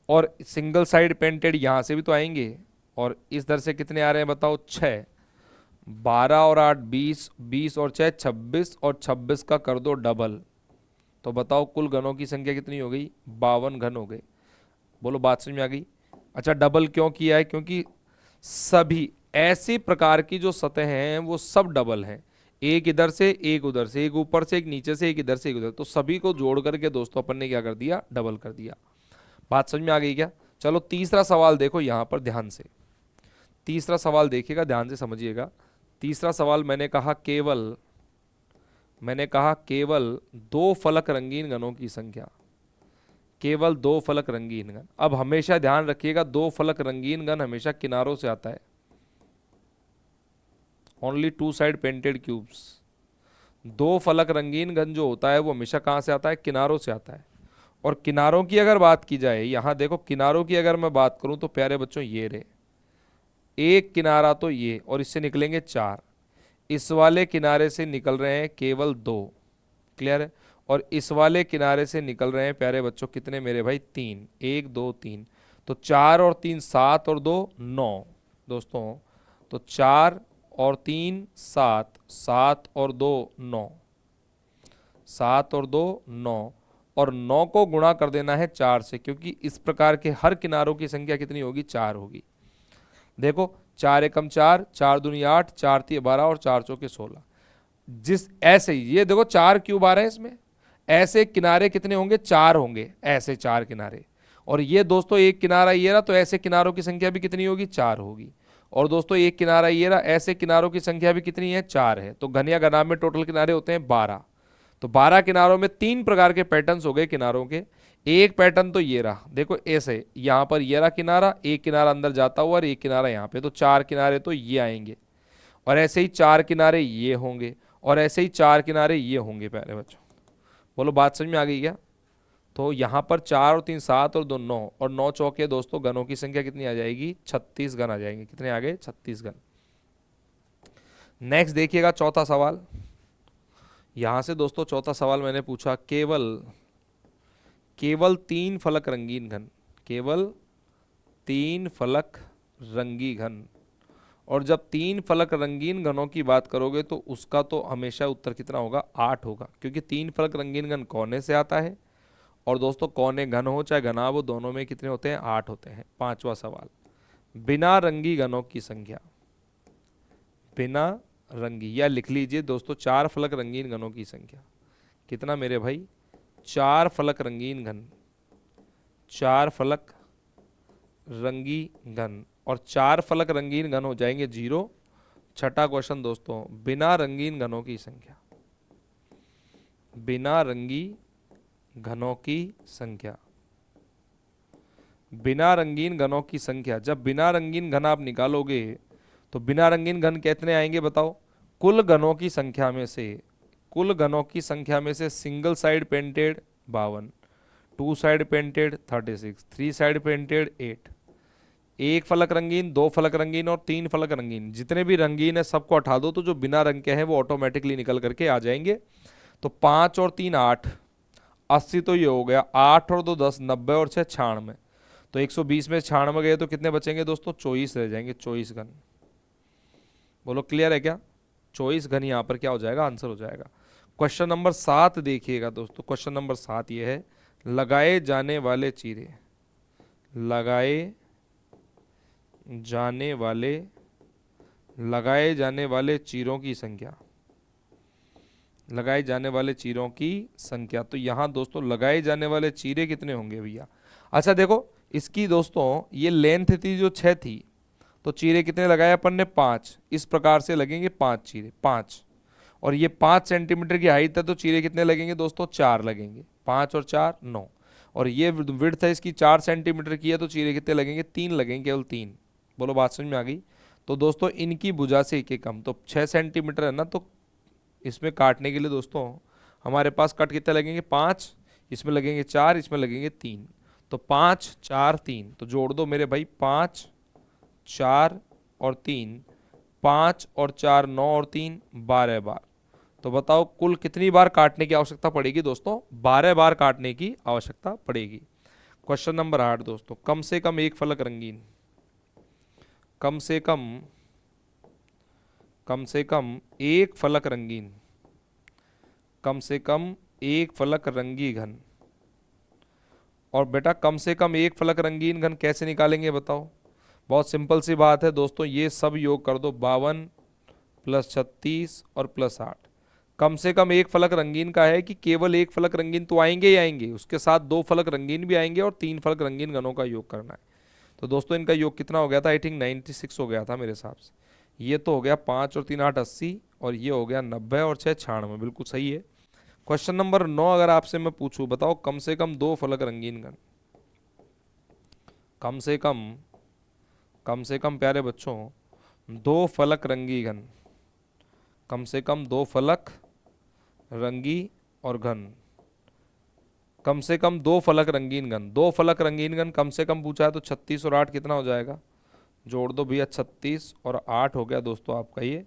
और सिंगल साइड पेंटेड यहां से भी तो आएंगे। और इस दर से कितने आ रहे हैं बताओ? 6। 12 और 8 20, 20 और 6 26 और 26 का कर दो डबल। तो बताओ कुल घनों की संख्या कितनी हो गई? 52 घन हो गए। बोलो बात समझ में आ गई? अच्छा डबल क्यों किया है? क्योंकि सभी ऐसी प्रकार की जो सतह हैं वो सब डबल हैं। एक इधर से एक उधर से, एक ऊपर से एक नीचे से, एक इधर से एक उधर, तो सभी को जोड़ करके दोस्तों अपन ने क्या कर दिया? डबल कर दिया। बात समझ में आ गई क्या? चलो तीसरा सवाल देखो यहां पर ध्यान से। तीसरा सवाल देखिएगा, ध्यान से समझिएगा। तीसरा सवाल मैंने कहा केवल 2 फलक रंगीन घनों की संख्या, केवल 2 फलक रंगीन घन। अब हमेशा ध्यान रखिएगा 2 फलक रंगीन घन हमेशा किनारों से आता है। Only 2 side painted cubes. दो फलक रंगीन घन जो होता है वो हमेशा कहाँ से आता है, किनारों से आता है। और किनारों की अगर बात की जाए, यहाँ देखो किनारों की अगर मैं बात करूं तो प्यारे बच्चों ये रहे, एक किनारा तो ये, और इससे निकलेंगे चार, इस वाले किनारे से निकल रहे हैं केवल दो, क्लियर है, और इस वाले किनारे से निकल रहे हैं प्यारे बच्चों कितने मेरे भाई, तीन, एक दो तीन, तो चार और तीन सात और दो नौ दोस्तों, तो चार और तीन सात, सात और दो नौ, सात और दो नौ, और नौ को गुणा कर देना है चार से, क्योंकि इस प्रकार के हर किनारों की संख्या कितनी होगी, चार होगी। देखो चार एकम चार, चार दूनी आठ, चार तीय 12 और चार चौके 16। जिस ऐसे ये देखो चार क्यूब आ रहे हैं इसमें, ऐसे किनारे कितने होंगे, चार होंगे, ऐसे चार किनारे। और ये दोस्तों एक किनारा ये रहा, तो ऐसे किनारों की संख्या भी कितनी होगी, चार होगी। और दोस्तों एक किनारा ये रहा, ऐसे किनारों की संख्या भी कितनी है, चार है। तो घन या घनाभ में टोटल किनारे होते हैं 12। तो 12 किनारों में तीन प्रकार के पैटर्न्स हो गए किनारों के। एक पैटर्न तो ये रहा, देखो ऐसे यहां पर ये रहा किनारा, एक किनारा अंदर जाता हुआ और एक किनारा यहाँ पे, तो चार किनारे तो ये आएंगे। और ऐसे ही चार किनारे ये होंगे, और ऐसे ही चार किनारे ये होंगे प्यारे बच्चों। बोलो बात समझ में आ गई क्या? तो यहाँ पर चार और तीन सात और दो नौ, और नौ चौके दोस्तों घनों की संख्या कितनी आ जाएगी, 36 घन आ जाएंगे। कितने आ गए, 36 घन। नेक्स्ट देखिएगा चौथा सवाल। यहां से दोस्तों चौथा सवाल मैंने पूछा, केवल तीन फलक रंगीन घन, केवल तीन फलक रंगी घन। और जब तीन फलक रंगीन घनों की बात करोगे तो उसका तो हमेशा उत्तर कितना होगा, 8 होगा, क्योंकि तीन फलक रंगीन घन कोने से आता है। और दोस्तों कोने घन हो चाहे घना हो, दोनों में कितने होते हैं, 8 होते हैं। पांचवा सवाल, बिना रंगी घनों की संख्या, बिना रंगी, या लिख लीजिए दोस्तों चार फलक रंगीन घनों की संख्या। कितना मेरे भाई, चार फलक रंगीन घन, चार फलक रंगी घन, और चार फलक रंगीन घन हो जाएंगे 0। छठा क्वेश्चन दोस्तों, बिना रंगीन घनों की संख्या, बिना रंगी घनों की संख्या, बिना रंगीन घनों की संख्या। जब बिना रंगीन घन आप निकालोगे तो बिना रंगीन घन कितने आएंगे बताओ, कुल घनों की संख्या में से, कुल घनों की संख्या में से single side painted 52, two side painted 36, three side painted 8, एक फलक रंगीन, दो फलक रंगीन और तीन फलक रंगीन, जितने भी रंगीन है सबको हटा दो, तो जो बिना रंग के हैं वो ऑटोमेटिकली निकल करके आ जाएंगे। तो 5 और 3 8, 80 तो ये हो गया, 8 और 2 10, 90 और 6 96, तो 120 में 96 गए तो कितने बचेंगे दोस्तों, 24 रह जाएंगे, 24 घन। बोलो क्लियर है क्या? 24 घन यहाँ पर क्या हो जाएगा, आंसर हो जाएगा। क्वेश्चन नंबर 7 देखिएगा दोस्तों। क्वेश्चन नंबर 7 ये है, लगाए जाने वाले चीरे, लगाए जाने वाले, लगाए जाने वाले चीरों की संख्या, लगाए जाने वाले चीरों की संख्या। तो यहां दोस्तों लगाए जाने वाले चीरे कितने होंगे भैया? अच्छा देखो इसकी दोस्तों ये लेंथ थी जो 6 थी, तो चीरे कितने लगाए अपन ने, 5। इस प्रकार से लगेंगे 5 चीरे, 5। और ये 5 सेंटीमीटर की हाइट है, तो चीरे कितने लगेंगे दोस्तों, 4 लगेंगे। 5 और 4 9। और ये विड्थ है इसकी 4 सेंटीमीटर की है, तो चीरे कितने लगेंगे, 3 लगेंगे, केवल 3। बोलो बात समझ में आ गई? तो दोस्तों इनकी भुजा से एक कम, तो 6 सेंटीमीटर है ना, तो इसमें काटने के लिए दोस्तों हमारे पास कट कितने लगेंगे, 5, इसमें लगेंगे 4, इसमें लगेंगे 3, तो 5 4 3, तो जोड़ दो मेरे भाई, 5 4 और 3, 5 और 4 9 और 3 12 बार। तो बताओ कुल कितनी बार काटने की आवश्यकता पड़ेगी दोस्तों, 12 बार काटने की आवश्यकता पड़ेगी। क्वेश्चन नंबर 8 दोस्तों, कम से कम एक फलक रंगीन, कम से कम एक फलक रंगीन, कम से कम एक फलक रंगी घन। और बेटा कम से कम एक फलक रंगीन घन कैसे निकालेंगे बताओ? बहुत सिंपल सी बात है दोस्तों, ये सब योग कर दो, 52 प्लस 36 और प्लस 8। कम से कम एक फलक रंगीन का है कि केवल एक फलक रंगीन तो आएंगे ही आएंगे, उसके साथ दो फलक रंगीन भी आएंगे और तीन फलक रंगीन घनों का योग करना है। तो दोस्तों इनका योग कितना हो गया था, आई थिंक 96 हो गया था मेरे हिसाब से। ये तो हो गया 5 और 3 8 80, और ये हो गया 90 और 6 96, बिल्कुल सही है। क्वेश्चन नंबर 9 अगर आपसे मैं पूछूं, बताओ कम से कम दो फलक रंगीन घन, कम से कम प्यारे बच्चों दो फलक रंगी घन, कम से कम दो फलक रंगी और घन, कम से कम 2 फलक रंगीन घन। 2 फलक रंगीन घन कम से कम पूछा है तो 36 और 8 कितना हो जाएगा, जोड़ दो भैया, 36 और 8 हो गया दोस्तों आपका ये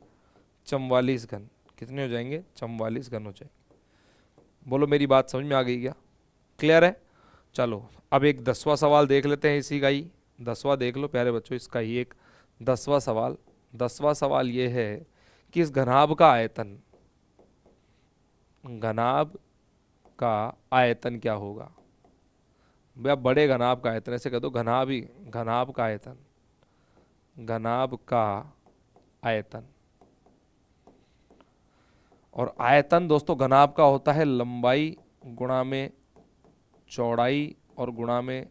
44 घन। कितने हो जाएंगे, 44 घन हो जाएंगे। बोलो मेरी बात समझ में आ गई क्या, क्लियर है। चलो अब एक 10वां सवाल देख लेते हैं इसी का ही। 10वां देख लो प्यारे बच्चों, इसका ही एक 10वां सवाल। 10वां सवाल ये है कि इस घनाभ का आयतन, घनाभ का आयतन क्या होगा। भैया बड़े घनाभ का आयतन, ऐसे कह दो घनाभ ही, घनाभ का आयतन, घनाभ का आयतन। और आयतन दोस्तों घनाभ का होता है लंबाई गुणा में चौड़ाई और गुणा में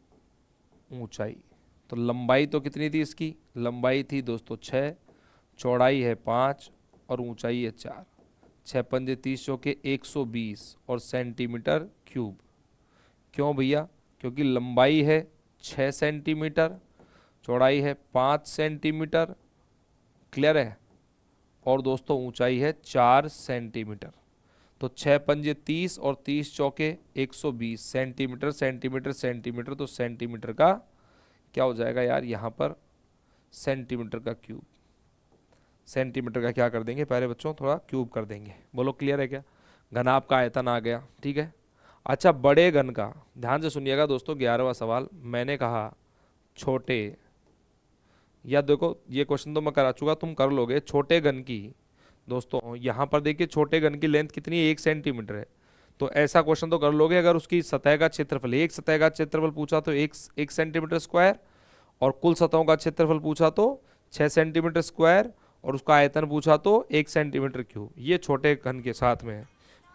ऊंचाई। तो लंबाई तो कितनी थी इसकी, लंबाई थी दोस्तों 6, चौड़ाई है 5 और ऊंचाई है 4। 6 पंजे 30 चौके 120 और सेंटीमीटर क्यूब। क्यों भैया, क्योंकि लंबाई है 6 सेंटीमीटर, चौड़ाई है 5 सेंटीमीटर, क्लियर है, और दोस्तों ऊंचाई है 4 सेंटीमीटर। तो 6 पंजे 30 और 30 चौके 120 सेंटीमीटर, सेंटीमीटर सेंटीमीटर, तो सेंटीमीटर का क्या हो जाएगा यार यहाँ पर, सेंटीमीटर का क्यूब। सेंटीमीटर का क्या कर देंगे पहले बच्चों, थोड़ा क्यूब कर देंगे। बोलो क्लियर है क्या, घनाभ का आयतन आ गया, ठीक है। अच्छा बड़े घन का, ध्यान से सुनिएगा दोस्तों 11वां सवाल। मैंने कहा छोटे, या देखो ये क्वेश्चन तो मैं करा चुका, तुम कर लोगे। छोटे घन की दोस्तों, यहाँ पर देखिए छोटे घन की लेंथ कितनी है, 1 सेंटीमीटर है। तो ऐसा क्वेश्चन तो कर लोगे अगर उसकी सतह का क्षेत्रफल, एक सतह का क्षेत्रफल पूछा तो 1 सेंटीमीटर स्क्वायर, और कुल सतहों का क्षेत्रफल पूछा तो 6 सेंटीमीटर स्क्वायर, और उसका आयतन पूछा तो 1 सेंटीमीटर क्यूब। ये छोटे घन के साथ में है,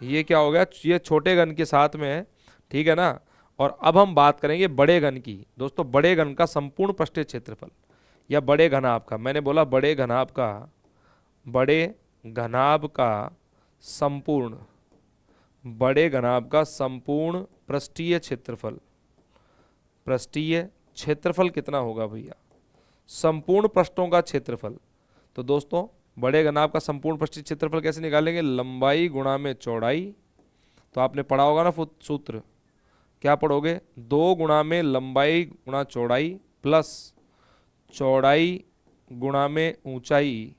ये क्या हो गया, ये छोटे घन के साथ में है, ठीक है ना। और अब हम बात करेंगे बड़े घन की। दोस्तों बड़े घन का संपूर्ण पृष्ठीय क्षेत्रफल या बड़े घनाभ का, मैंने बोला बड़े घनाभ का, बड़े घनाभ का संपूर्ण, बड़े घनाभ का संपूर्ण पृष्ठीय क्षेत्रफल, पृष्ठीय क्षेत्रफल कितना होगा भैया, संपूर्ण पृष्ठों का क्षेत्रफल। तो दोस्तों बड़े घनाभ का संपूर्ण पृष्ठीय क्षेत्रफल कैसे निकालेंगे, लंबाई गुणा में चौड़ाई। तो आपने पढ़ा होगा ना सूत्र, क्या पढ़ोगे, 2 गुणा में लंबाई गुणा चौड़ाई प्लस चौड़ाई गुणा में ऊंचाई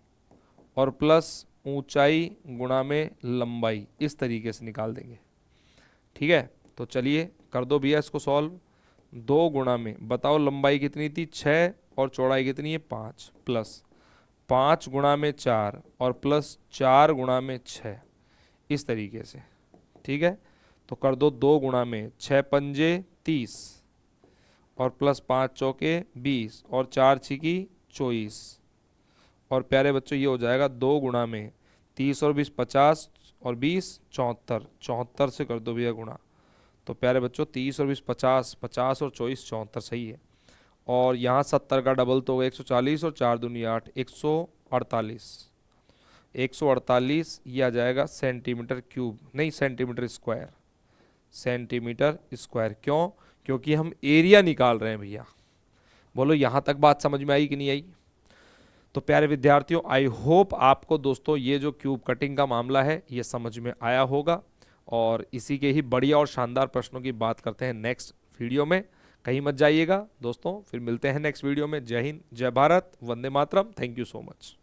और प्लस ऊंचाई गुणा में लंबाई, इस तरीके से निकाल देंगे, ठीक है। तो चलिए कर दो भैया इसको सॉल्व। 2 गुणा में, बताओ लंबाई कितनी थी 6 और चौड़ाई कितनी है 5, प्लस 5 गुणा में 4 और प्लस 4 गुणा में 6, इस तरीके से, ठीक है। तो कर दो 2 गुणा में, 6 पंजे 30 और प्लस 5 चौके 20 और 4 छिकी 24, और प्यारे बच्चों ये हो जाएगा 2 गुणा में 30 और 20 50 और 20 74, 74 से कर दो भैया गुणा। तो प्यारे बच्चों 30 और 20 50, 50 और 24 74, सही है। और यहाँ 70 का डबल तो होगा 140 और 4 दूनी 8, 148, 148 ये आ जाएगा सेंटीमीटर क्यूब, नहीं सेंटीमीटर स्क्वायर, सेंटीमीटर स्क्वायर। क्यों, क्योंकि हम एरिया निकाल रहे हैं भैया। बोलो यहाँ तक बात समझ में आई कि नहीं आई। तो प्यारे विद्यार्थियों आई होप आपको दोस्तों ये जो क्यूब कटिंग का मामला है ये समझ में आया होगा, और इसी के ही बढ़िया और शानदार प्रश्नों की बात करते हैं नेक्स्ट वीडियो में। कहीं मत जाइएगा दोस्तों, फिर मिलते हैं नेक्स्ट वीडियो में। जय हिंद, जय Bharat, Vande Mataram, thank you so much.